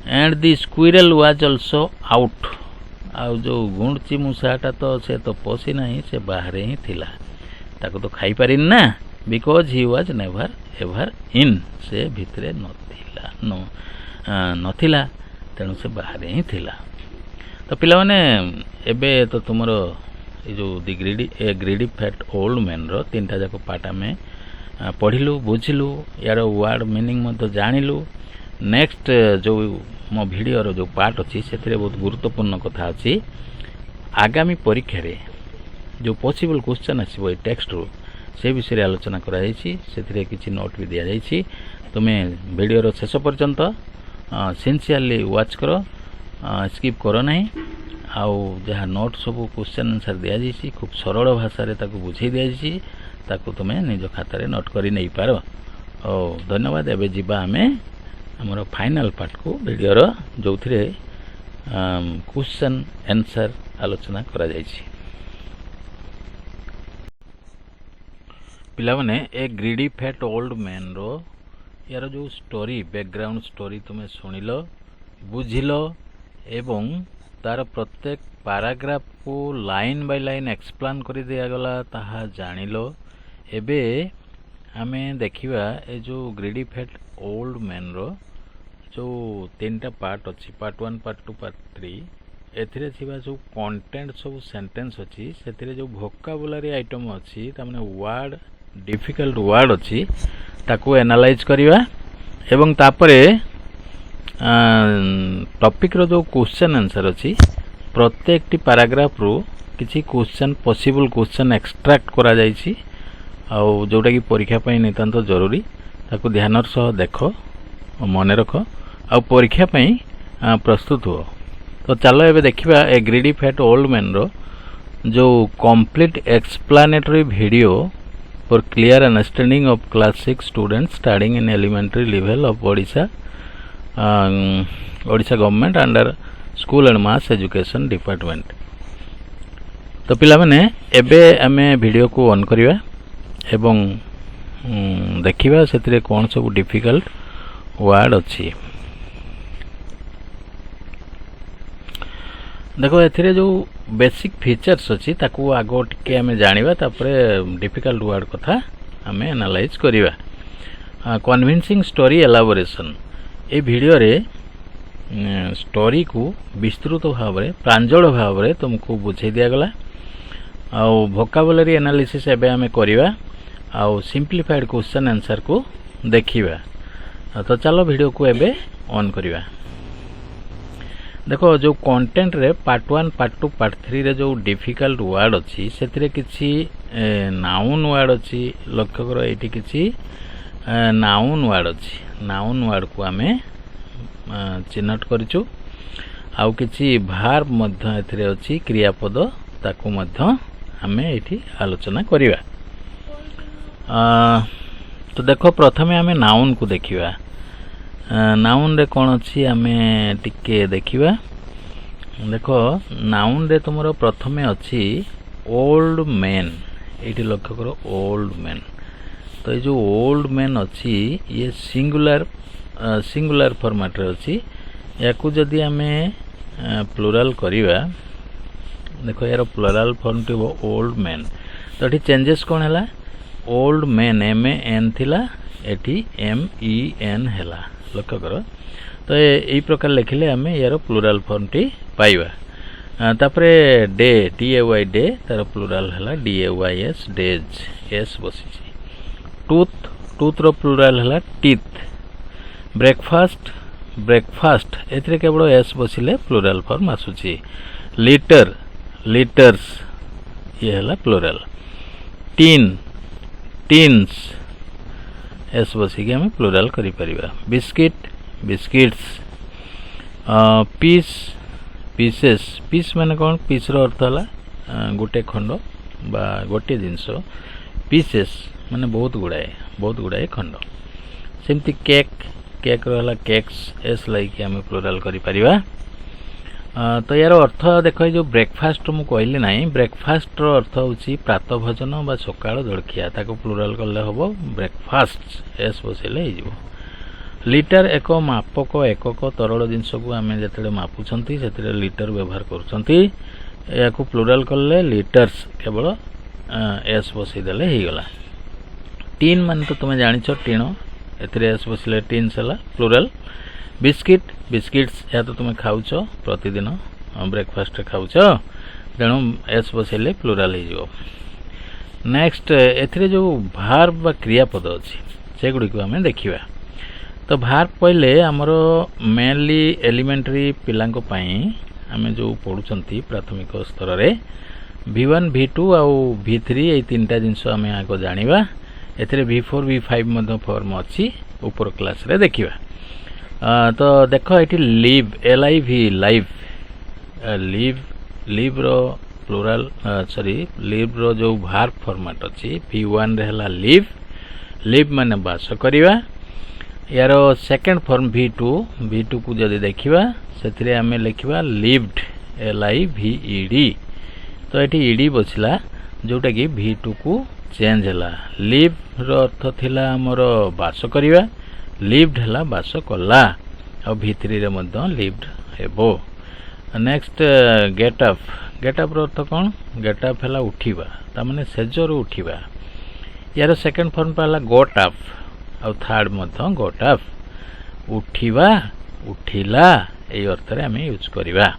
and the squirrel was also out आउ जो गुंडची मूसाटा तो से तो पसी नहीं से बाहर ही थिला ताको तो खाई पारिन ना because he was never ever इन से भितरे नथिला तेणु से बाहर ही थिला तो पिला माने एबे तो तुमर ये जो दी ग्रीडी फैट ओल्ड मैन रो तीनटा जाक पार्ट आम पढ़िलु बुझिलु यार वर्ड मीनिंग मत जानिलु नेक्स्ट जो मो भिडियो जो पार्ट अच्छी से बहुत गुरुत्वपूर्ण कथा अच्छी आगामी परीक्षा रे जो पॉसिबल क्वेश्चन आसो टेक्स्ट रू से विषय आलोचना कराई किसी नोट भी दि जाइए तुम्हें वीडियो शेष पर्यंत सिंसियरली वाच कर स्किप कर ना आउ जहाँ नोट सब क्वेश्चन आंसर दि जाइए खूब सरल भाषा ताको बुझे दि जाइए ताको तुम्हें निज खातार नोट कर नहीं पार और धन्यवाद एवं जीवा आम आमर फाइनाल पार्ट को वीडियो जो क्वेश्चन आंसर आलोचना करा जाइए पिला माने ए ग्रीडी फैट ओल्ड मैन रो यार जो स्टोरी बैकग्राउंड स्टोरी तुम्हें शुणिल बुझिल एवं तार प्रत्येक पैराग्राफ को लाइन बाय लाइन एक्सप्लेन कर दिया गला ताहा जानिल एबे आमे देखिबा ए जो ग्रीडी फैट ओल्ड मैन रो जो तीनटा पार्ट अच्छी पार्ट 1 पार्ट 2 पार्ट 3 एथिरे थिबा जो कंटेंट सब सेंटेंस अच्छी सेथिरे जो वोकाबुलरी आइटम अच्छी तामने वर्ड डिफिकल्ट वर्ड अच्छी ताकू एनालाइज करिवा एवं तापरे टॉपिक रो जो क्वेश्चन आंसर अच्छी प्रत्येक पैराग्राफ रू किसी क्वेश्चन पॉसिबल क्वेश्चन एक्सट्रैक्ट करा जाइछि आउ जोटा कि परीक्षा पई नितांत जरूरी ताकू ध्यान सह देख मन रख आ परीक्षा पई प्रस्तुत हो तो चलो एबे देखिबा ए ग्रीडी फैट ओल्ड मैन रो जो complete explanatory video for clear understanding of class 6 students starting in elementary level of Odisha government under school and mass education department तो पिला माने एबे आमे वीडियो को ऑन करिवा एवं देखिबा सेतिरे कोन सब डिफिकल्ट वर्ड अच्छी देखो एथिरे जो बेसिक फीचर्स अच्छी ताकू आगो टिके आमे जानिबा तापरे डिफिकल्ट वर्ड कथा आमे एनालाइज करिबा कन्विंसिंग स्टोरी एलाबोरेशन ए वीडियो रे स्टोरी को विस्तृत भाव रे प्रांजल भाव रे तुमको बुझे दिया गला आ वोकाबुलरी एनालिसिस एबे आमे करिबा आ सिंपलीफाइड क्वेश्चन आंसर को देखिबा तो चलो वीडियो को एबे ऑन करिबा देखो जो कंटेंट रे पार्ट 1 पार्ट 2 पार्ट 3 रे जो डिफिकल्ट वर्ड अच्छी से किसी नाउन वर्ड अच्छी लक्ष्य करो ये किसी नाउन वर्ड अच्छी नाउन वर्ड को आमे चिन्हट करिचु आउ किछि भार्ब मध्य एथिरे अछि क्रियापद ताकू मध्य आमे एठी आलोचना करिवा तो देखो प्रथमे आमे नाउन को देखिवा नाउन रे कोन अछि आमे टिके देखिवा देखो नाउन रे तुमरो प्रथमे अछि ओल्ड मैन एठी लक्ष्य करो ओल्ड मैन तो ये जो ओल्ड मैन अच्छी ये सिंगुलर फॉर्मेट रे अच्छी याकू जदि आमे प्लुराल करिवा देखो यार प्लुराल फॉर्म टी ओल्ड मैन तो एठी चेंजेस कोन हैला old man M A N थिला एठी एम ई एन हैला लक्ष्य करो तो यही प्रकार लिखिले आमे यार प्लुराल फॉर्म टी पाइबा तापरे day T A Y day तार प्लुराल हैला D A Y S days S बसी टूथ टूथ रो प्लुराल हैला टीथ ब्रेकफास्ट ब्रेकफास्ट एथिरे केवल एस बसिले प्लुराल फॉर्म आसुची लिटर लिटर्स ये हैला प्लुराल टीन टीन्स एस बसिक आम प्लुराल करिपरिबा biscuit biscuits piece pieces piece माने कौन पीस रो अर्थ है गोटे खंड बा गोटे जिनस पीसेस माने बहुत गुड़ाए खंड सेमती केक केक रहा केक्स एस लाइक आम प्लुराल करिपरिबा तो यार अर्थ देख जो ब्रेकफास्ट मु कहली ना ब्रेकफास्ट अर्थ हूँ प्रात भोजन बा सकाळ जलखिया ताको प्लुराल कले हम ब्रेकफास्ट एस बसैले हो लिटर एक मापक एकक तरल जिनस को आम जो मापुंट से लिटर व्यवहार कर प्लुराल कले लिटर्स केवल एस बसईदेले हो गला टीन मान तो तुम जाच टीण एस बसले टीन्स है प्लुराल बिस्किट बिस्किट्स या तो तुम खाऊच प्रतिदिन ब्रेकफास्ट खाऊच तेणु एस बसैले प्लुराल हो नेक्स्ट ए जो भार्ब बा क्रियापद अच्छी से गुड़ी को आम देखा तो भार्ब पहले आमर मेनली एलिमेंटरी पिलांको पाई आम जो पढ़ुंट प्राथमिक स्तर में V1 V2 आउ V3 ये तीन टा जिनस आम आग जाना ए V4 V5 फॉर्म अच्छी ऊपर क्लास रे देखा तो देख ये live LIV live live live रो प्लुराल सॉरी लिव रो जो भार्ब फॉर्मेट अच्छी V1 रे हला लिव लिव माने बास करिवा यार सेकंड फॉर्म V2 को जदि देखिबा सेथिरे आमे लिखिबा लिव्ड LIVED तो ये ईडी बसला जोटा कि V2 को चेंज है लिव रो अर्थ थिला हमर बास करिवा लिव्ड है बास कला और V3 रे मध्य लिव्ड हेबो नेक्स्ट गेट अप अर्थ कौन गेट अप है उठिबा ता माने सेजर उठिबा यार सेकंड फॉर्म पाला गोट अप और थर्ड मध्य गोट अप उठिबा उठिला ए अर्थ रे हम यूज करिबा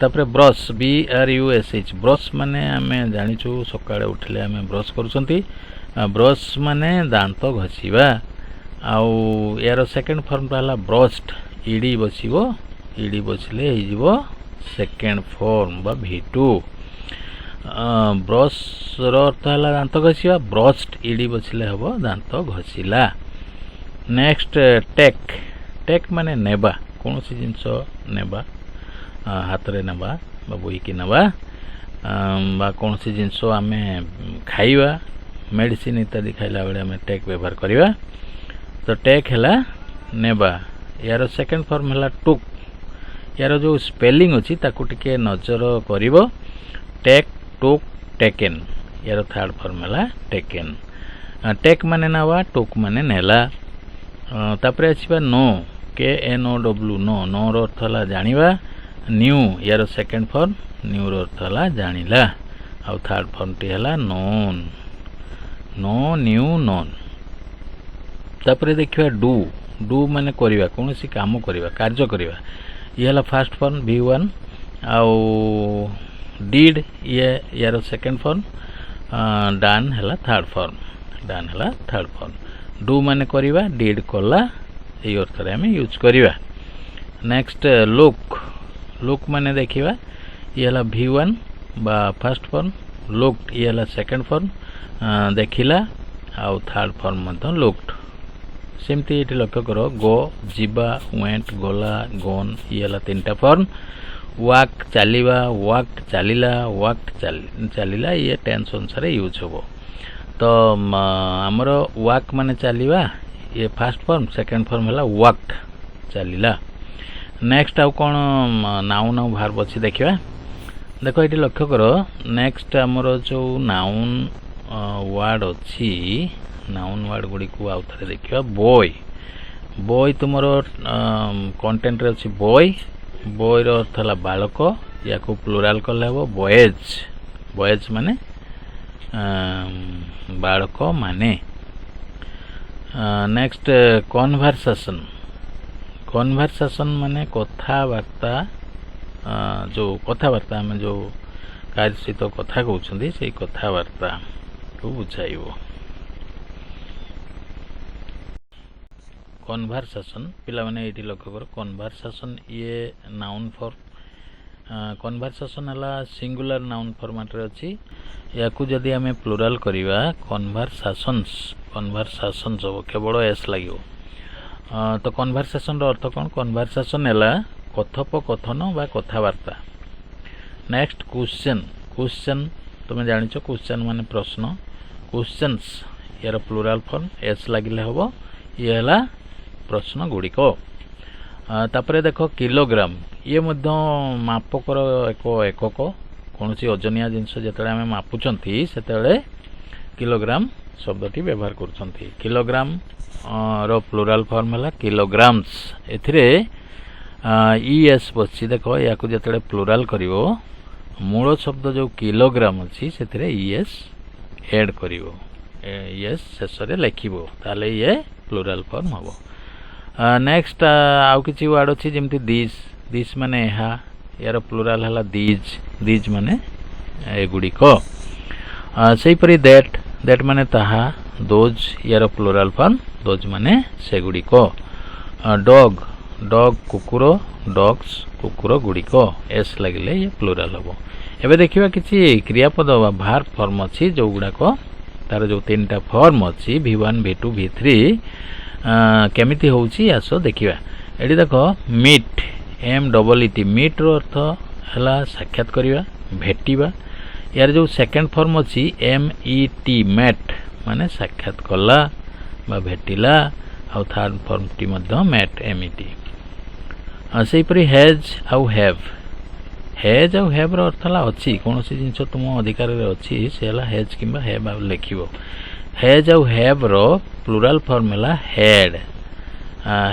तापर ब्रश BRUSH ब्रश माने आम जाचु सकाଳେ उठिले आम ब्रश करुँच ब्रश माने दांत घसीबा आउ यार सेकंड फॉर्म पाला ब्रश्ड ईडी बसिबो ईडी बसिले हो सेकंड फॉर्म बा V2 ब्रश रो अर्थ है दांत घसीबा ब्रश्ड ईडी बसिले हम दांत घसीला नेक्स्ट टेक टेक माने नेबा कौन सी जिनस नेबा हाथ रे नेबा बा बोईकी नेबा बा कौन सी जिनस आम खाइबा मेडिसिन इत्यादि खाइला बेले आम टेक व्यवहार करिबा तो टेक है नेबा यार सेकंड फॉर्म है टुक यार जो स्पेलिंग अच्छी ताकू टिके नजर करिवो टेक टुक टेकेन यार थर्ड फॉर्म है टेकेन टेक माने नावा टुक माने नेला तापर आसीबा नो KNOW नो नो रो अर्थ है जानिबा न्यू यार सेकंड फॉर्म न्यू रो अर्थ है जानिला आउ थर्ड फॉर्म टी है नोन नो न्यू नोन तापर देखिबा डू माने करिबा कौन सी काम करिबा कार्य करिबा ये हला फर्स्ट फॉर्म V1 आउ डिड ये यार सेकंड फॉर्म डन हला थर्ड फॉर्म डू माने करिबा डिड कला ए अर्थ रे हम यूज करिबा नेक्स्ट लुक माने देखिबा ये हला V1 बा फर्स्ट फॉर्म लुक्ड ये हला सेकंड फॉर्म देखिला आउ थर्ड फॉर्म मत लुक्ड सेमती ये लक्ष्य कर गो जीवा वेंट गला गोन ये हला तीनटा फॉर्म वाक चलिबा वाक्ड चलिला वाक्ड चलिला ये टेंस अनुसार यूज होबो तो आमर वाक माने चलिबा ये फर्स्ट फॉर्म सेकंड फॉर्म है वाक्ड चलिला नेक्स्ट आउ कौन नाउन आउ भार्ब अच्छी देखा देख ये लक्ष्य कर नेक्स्ट आमर जो नाउन वार्ड अच्छी नाउन वार्ड गुड़ी को आउ थे देखा बॉय बॉय तुम कंटेंट रे अच्छी बॉय बॉय रो अर्थ है बालक या को प्लुराल कले हे बॉयज बॉयज माने बालक माने नेक्स्ट कन्वर्सेशन कन्वर्सेशन माने कथावार्ता जो कथावार्ता आम जो कार्य सहित कथा कहते से कथावार्ता को बुझाइबो कन्वर्सेशन पिला माने एठी लक्ष्य कर कन्वर्सेशन ये नाउन फॉर्म कन्वर्सेशन है सिंगुलर नाउन फॉर्मेट रे अछि याकू जदि आमे प्लुराल करिवा कन्वर्सेशंस कन्वर्सेशंस हो केवल एस लागियो तो कन्वर्सेशन रो अर्थ कोन कन्वर्सेशन है कथोपकथन बा कथावार्ता नेक्स्ट क्वेश्चन क्वेश्चन तुम जानिछ क्वेश्चन माने प्रश्न क्वेश्चंस यार प्लुराल फॉर्म एस लागिले हबो ये हला प्रश्न गुडी को तापरे देखो किलोग्राम ये मध्य मापकर एकक कौन सी ओजनिया जिनस जिते आम मापुंट से किलोग्राम शब्दटी व्यवहार कर किलोग्राम रो प्लुराल फॉर्म है किलोग्राम्स एथिरे ईएस बसी देखो या जिते प्लुराल करिवो मूल शब्द जो किलोग्राम अच्छी से ईएस एड करिवो ईएस शेष लिखिबो ताले ये प्लुराल फॉर्म हम नेक्स्ट आउ किछि वर्ड अछि जेमति दिस माने एहा यार प्लुराल हला दीज माने एगुडी को सेही परि दैट माने ताहा दोज यार प्लुराल फॉर्म दोज माने सेगुडी को डॉग कुकुरो डॉग्स कुकुरो गुडी को एस लागिले ये प्लुराल हबो एबे देखिबा किछि क्रियापद बा भार फॉर्म अछि जो गुडा को तार जो तीनटा फॉर्म अछि v1 v2 v3 केमिति होउछि आसो देखिबा एडी देखो मीट MEET मीट रो अर्थ हला साक्षात करिवा भेटिबा यार जो सेकंड फॉर्म अछि MET मेट माने साक्षात कला बा भेटिला आ थर्ड फॉर्म टी मध्य मेट MET सेही परि हैज आउ हैव रो अर्थ हला अछि कोनोसी जिंस तुम अधिकार रे अछि से हला हैज किबा हैव लिखिबो हैज आउ हैव रो प्लुराल फॉर्म हला हैड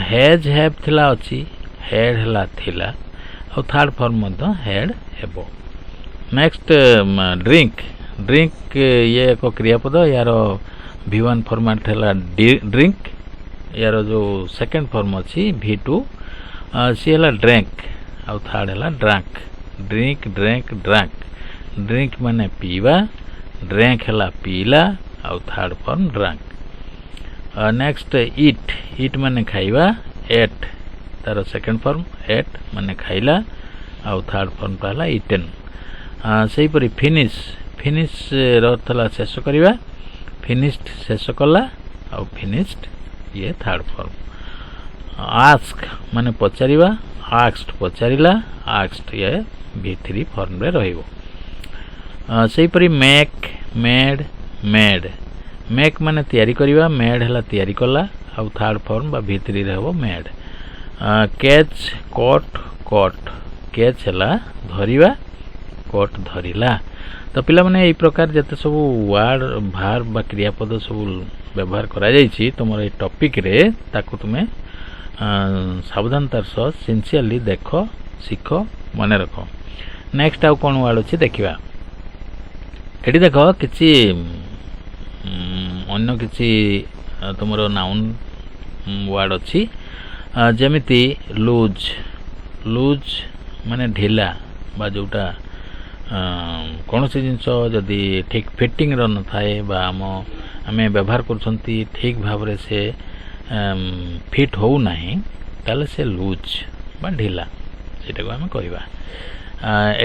हैज हैव थिला अछि हैड हला थिला और थर्ड फॉर्म मध्य हैड हेबो नेक्स्ट ड्रिंक ये एक क्रियापद यार v1 फॉर्मेट हला ड्रिंक यार जो सेकंड फॉर्म अछि v2 सी हला ड्रिंक और थर्ड हला ड्रैंक ड्रिंक माने पीवा ड्रैंक हला पीला और थर्ड फॉर्म ड्रैंक नेक्स्ट ईट माने खाइबा एट तार सेकंड फॉर्म एट माने खाइला और थर्ड फॉर्म पहला ईटेन सेही परि फिनिश रथला शेष करिवा फिनिश्ड शेष कला और फिनिश्ड ये थर्ड फॉर्म आस्क माने पचारिबा आस्क्ड पचारिला आस्क्ड ये v3 फॉर्म रे रहिबो सेही परि मेक माने तयारी करिवा मेड हला तयारी कला और थर्ड फॉर्म बा v3 रे हबो मेड कैच कैच हला धरिवा कोट धरिला तो पिला माने ए प्रकार जते सब वर्ड भार बा क्रियापद सब व्यवहार करा जायछि तुमर ए टॉपिक रे ताकू तुमे सावधानतार सह सिंसियरली देखो सीखो मने रखो नेक्स्ट आउ कोन वर्ड अछि देखिबा एठी देखो किछि अन्य किछि तुमर नाउन वर्ड अछि जेमिति लूज माने ढिला बा जोटा कौन सी जिनस जदि ठीक फिटिंग न थाए बा आमे व्यवहार करछंती ठीक भाव रे से फिट हो नाही ताले से लूज बा ढिला सेटा को आमे कहबा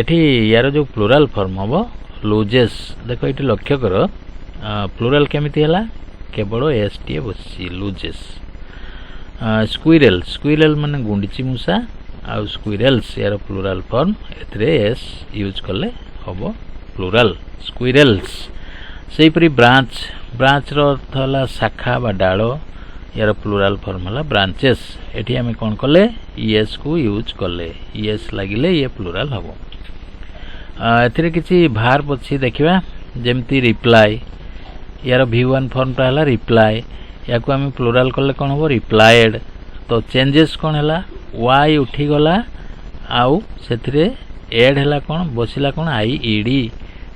एठी यार जो प्लुराल फॉर्म हबो लूजेस देखो एठी लक्ष्य करो प्लुराल केमिति हला केवल एस टी बसी लूजेस स्क्विरल माने गुंडीची मूसा आ स्क्विरल्स यार प्लुराल फॉर्म एथरे एस यूज करले हबो प्लुराल स्क्विरल्स सेही परि ब्रांच रो अर्थ हला शाखा बा डालो यार प्लुराल फॉर्म हला ब्रांचेस एठी हमें कोन करले ईएस को यूज करले ईएस लागिले ये प्लुराल हबो एथरे किछि भार पछि देखिबा जेमति रिप्लाई यार v1 फॉर्म ता हला रिप्लाई याकू हमें प्लुराल करले कोन हबो रिप्लाइड तो चेंजेस कोन हला y उठी गला आउ सेथरे एड हला कोन बसिला कोन IED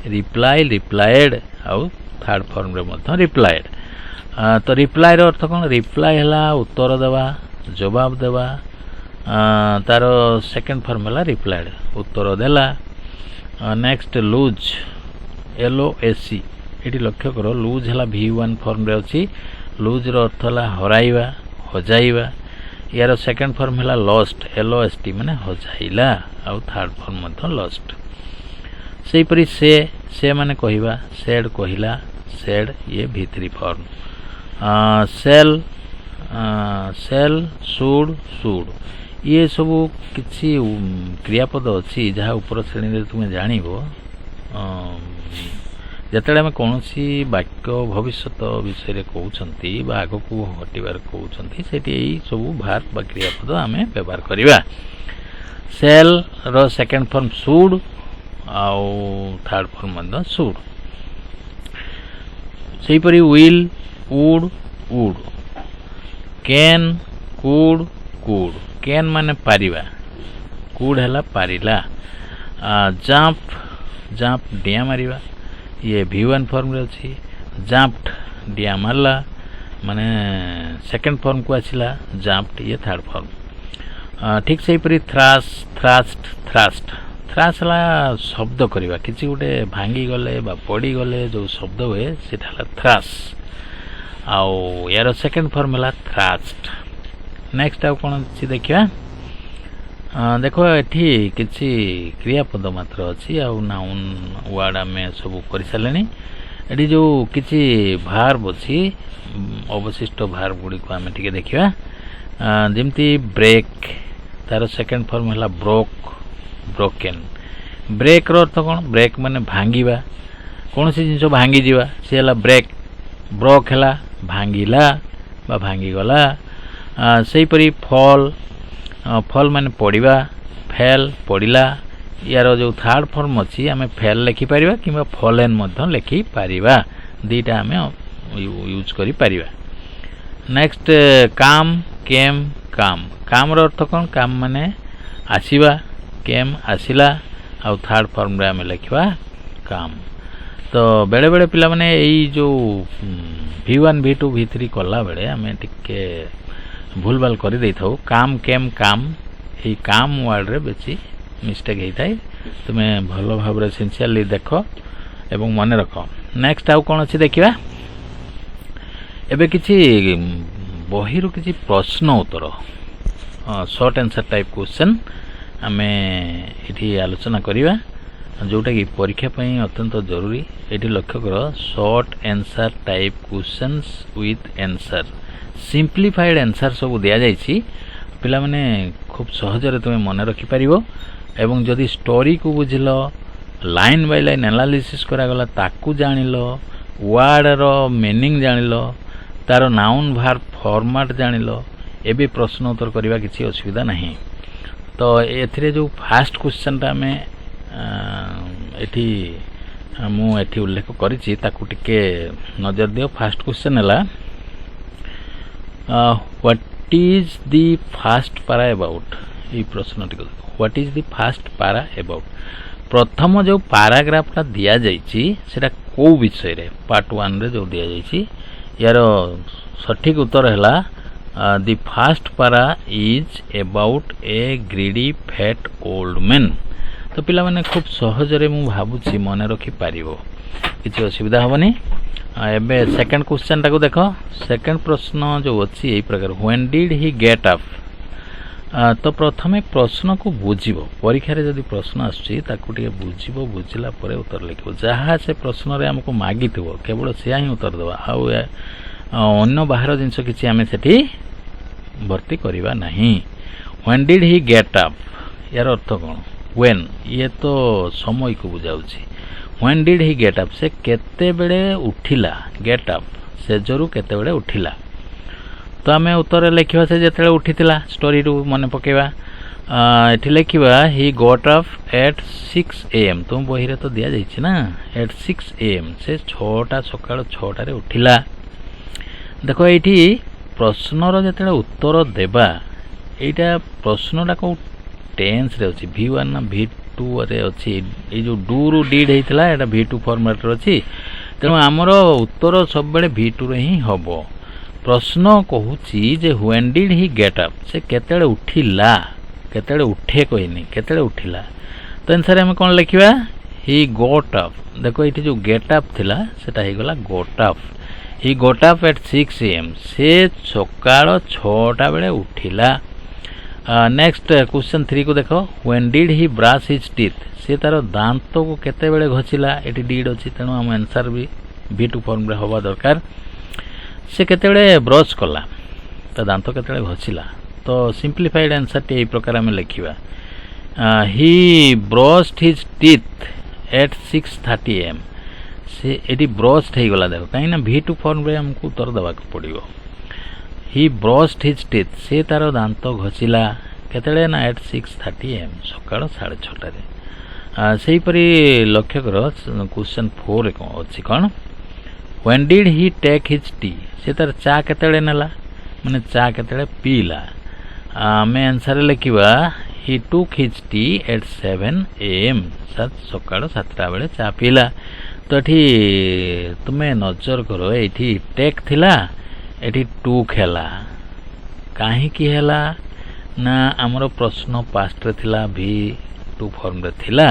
रिप्लाइड आउ थर्ड फॉर्म रे मथ रिप्लाइड तो रिप्लाई रो अर्थ कोन रिप्लाई हला उत्तर देवा जवाब देवा तारो सेकंड फॉर्म हला रिप्लाइड उत्तर देला नेक्स्ट लूज LOSE एटी लक्ष्य करो लूज हला v1 फॉर्म रे अछि लूज रो अर्थ हला हराइबा हजाइबा यार सेकेंड फॉर्म है लस्ट LOST माने हजाइला आउ थर्ड फॉर्म मध्य लस्ट सेहीपरि से माने कहिबा सेड कहिला सेड ये भीतरी फॉर्म सेल शुड ये सब किसी क्रियापद अच्छी जहाँ ऊपर श्रेणी तुम्हें जानव जिते आम कौन वाक्य भविष्य विषय कहते आग को हटार कहते से सब भार्ब क्रियापद आम व्यवहार करवा सेल रो सेकेंड फॉर्म शुड आउ थर्ड फॉर्म शुड सेहीपरि will would can could can माने पारिबा कुड है पारिला जंप डिया मारिबा ये V1 फॉर्म रे अछि जंप्ड डिया मारला माने सेकेंड फॉर्म को आसिला जंप्ड ये थर्ड फॉर्म ठीक से परी थ्रास्ट ला शब्द करवा किसी गोटे भांगी गले बा पड़ी गले जो शब्द हुए सेटा थ्रास आउ यार सेकेंड फॉर्म है थ्रास्ट नेक्स्ट आउ कौन अच्छी देखा देखो एठी किसी क्रियापद मात्र अच्छी आउ नाउन वर्ड आम सब कर सारे एटी जो किसी भार्ब अच्छी अवशिष्ट भार्ब गुड़ी को आम टे देखा जमती ब्रेक तार सेकेंड फॉर्म है ब्रोकेन ब्रेक रो अर्थ कौन ब्रेक माने भांगिबा कौन सी जिनस भांगी जीवा सी है ब्रेक ब्रोक है भांगिला बा भांगीगला सेहीपरि फल माने पड़ा फेल पड़ा यार जो थर्ड फॉर्म अच्छी आम फेल लिखिपर कि फलेन लिखिपर दीटा आम यूज कर नेक्स्ट काम केम काम अर्थ कौन काम माने आसीबा केम आसिला आउ थर्ड फॉर्म रे आम लिखा काम तो बेले बेले पिला माने यही जो V1 V2 V3 कला बेले आम टिके भूल भाल कर दे था काम केम काम ये काम वर्ड रे बेसी मिस्टेक होता है तुम्हें भल भाव सिंसियरली देख एवं मन रख नेक्स्ट आउ कौन अच्छी देखा एबे किसी बही किसी प्रश्न उत्तर शॉर्ट आंसर टाइप क्वेश्चन आम ये आलोचना करवा जोटा कि परीक्षा पई अत्यंत जरूरी ये लक्ष्य कर short answer type questions with answer simplified answer सब दिया जाइछि पिला माने खूब सहजरे तुम्हें मन रखि परिबो एवं जदि स्टोरी को बुझिल लाइन बाय लाइन एनालिसिस करा गला ताकू जानिलो वर्ड रो मीनिंग जानिलो तार नाउन भार्ब फॉर्मेट जानिलो एबे प्रश्न उत्तर करबा किछि असुविधा नहीं तो एथिरे जो फास्ट क्वेश्चन ता में एठी मु एठी उल्लेख करिछि ताकू टिके नजर दियो फास्ट क्वेश्चन हला व्हाट इज द फास्ट पारा अबाउट ये प्रश्न टिक व्हाट इज द फास्ट पारा अबाउट प्रथम जो पैराग्राफटा दिया जाइछि सेटा को विषय रे पार्ट 1 रे जो दिया जाइछि यार सठिक उत्तर है द फास्ट पारा is about A greedy fat old man तो पिला माने खूब सहजरे मु भाबुछि मन रखि पारिबो किछि असुविधा होबनी एबे सेकंड क्वेश्चन टाको देखो सेकंड प्रश्न जो अछि एई प्रकार when did he get up तो प्रथमे प्रश्न को बुझिबो परीक्षा रे जदि प्रश्न आछि ताकू टिके बुझिबो बुझिला परे उत्तर लिखिबो जहा से प्रश्न रे हमको मागिथिबो केवल से ही उत्तर देबा आउ अन्य बाहर जिंस किछि आमे सेठी भर्ती करिवा नहीं when did he get up यार अर्थ कोन व्हेन ये तो समय को बुझाउछि when did he get up से केते बेले उठिला गेट अप से जरू केते बेले उठिला तो आम उत्तर लिखा से जिते उठीला स्टोरी रू मन पकेवा ये लिखा he got up at 6 AM तुम बही रे तो दिया जाइछि ना एट 6 AM से 6टा सकाळ 6टारे उठिला देखो ये प्रश्नर जिते उत्तर देबा एटा प्रश्नटा को टेंस रे अछि V1 ना V2 रे अछि ए जो डू रु डिड हेतला एटा V2 फॉर्मेट रे अछि तेणु आमर उत्तर सब बेले V2 रे ही हबो प्रश्न कहूची जे when did he get up से केतेले उठिला केतेले उठे कहनी केतेले उठिला तो आंसर हम कोन लिखिबा ही गॉट अप देखो ये जो गेट अप थिला सेटा हे गला गॉट अप ହି ଗୋଟ୍ ଅପ୍ ଏଟ୍ 6 AM ସେ ସକାଳ 6ଟା ବେଳେ ଉଠିଲା। ନେକ୍ସଟ କ୍ୱେଶ୍ଚନ୍ 3 କୁ ଦେଖ when did he brush his teeth ସେ ତାର ଦାନ୍ତକୁ କେତେବେଳେ ଘଷିଲା। ଏଠି ଡିଡ୍ ଅଛି ତେଣୁ ଆମ ଆନ୍ସର୍ ବି V2 ଫର୍ମରେ ହେବା ଦରକାର। ସେ କେତେବେଳେ ବ୍ରଶ୍ କଲା ତା ଦାନ୍ତ କେତେବେଳେ ଘଷିଲା। ତ ସିମ୍ପ୍ଲିଫାଇଡ୍ ଆନ୍ସର୍ଟି ଏହି ପ୍ରକାର ଆମେ ଲେଖିବା ହି ବ୍ରଶ୍ଡ ହିଜ୍ ଟିଥ୍ ଏଟ୍ 6:30 AM ସେ ଏଠି ବ୍ରଶ୍ଡ ହେଇଗଲା ଦେଖ କାହିଁକିନା V2 ଫର୍ମରେ ଆମକୁ ଉତ୍ତର ଦେବାକୁ ପଡ଼ିବ। ହି ବ୍ରଶ୍ଡ ହିଜ୍ ଟିଥ୍ ସେ ତାର ଦାନ୍ତ ଘଷିଲା କେତେବେଳେ ନା ଏଟ୍ 6:30 AM ସକାଳ 6:30ରେ। ସେହିପରି ଲକ୍ଷ୍ୟ କର କ୍ୱେଶ୍ଚନ୍ 4ରେ କ'ଣ ଅଛି କ'ଣ when did he take his tea ସେ ତାର ଚା କେତେବେଳେ ନେଲା ମାନେ ଚା କେତେବେଳେ ପିଇଲା। ଆମେ ଆନ୍ସର୍ରେ ଲେଖିବା he took his T at 7 AM ସକାଳ 7ଟା ବେଳେ ଚା ପିଇଲା। ତ ଏଠି ତୁମେ ନଜର କର ଏଇଠି ଟେକ୍ ଥିଲା ଏଠି ଟୁକ୍ ହେଲା କାହିଁକି ହେଲା ନା ଆମର ପ୍ରଶ୍ନ ପାଷ୍ଟରେ ଥିଲା V2 ଫର୍ମରେ ଥିଲା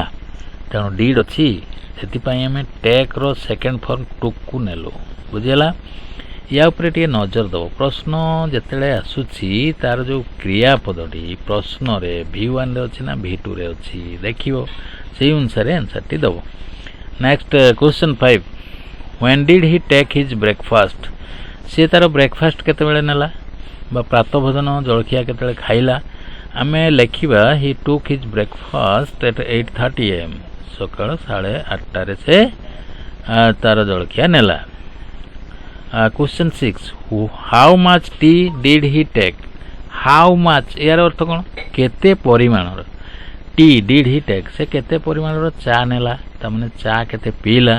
ତେଣୁ ଡିଡ୍ ଅଛି ସେଥିପାଇଁ ଆମେ ଟେକ୍ର ସେକେଣ୍ଡ ଫର୍ମ ଟୁକ୍କୁ ନେଲୁ ବୁଝିଗଲା। ୟା ଉପରେ ଟିକେ ନଜର ଦେବ ପ୍ରଶ୍ନ ଯେତେବେଳେ ଆସୁଛି ତାର ଯେଉଁ କ୍ରିୟାପଦଟି ପ୍ରଶ୍ନରେ V1ରେ ଅଛି ନା V2ରେ ଅଛି ଦେଖିବ ସେଇ ଅନୁସାରେ ଆନ୍ସର୍ଟି ଦେବ। Next question 5 when did he take his breakfast ସେ ତାର ବ୍ରେକଫାଷ୍ଟ କେତେବେଳେ ନେଲା ବା ପ୍ରାତଃଭୋଜନ ଜଳଖିଆ କେତେବେଳେ ଖାଇଲା। ଆମେ ଲେଖିବା he took his breakfast at 8:30 AM ସକାଳ 8:30ରେ ସେ ତାର ଜଳଖିଆ ନେଲା। Question 6 how much tea did he take how much ଏହାର ଅର୍ଥ କ'ଣ କେତେ ପରିମାଣର ଟି ଡିଡ୍ ହି ଟେକ୍ ସେ କେତେ ପରିମାଣର ଚା ନେଲା ତାମାନେ ଚା କେତେ ପିଇଲା।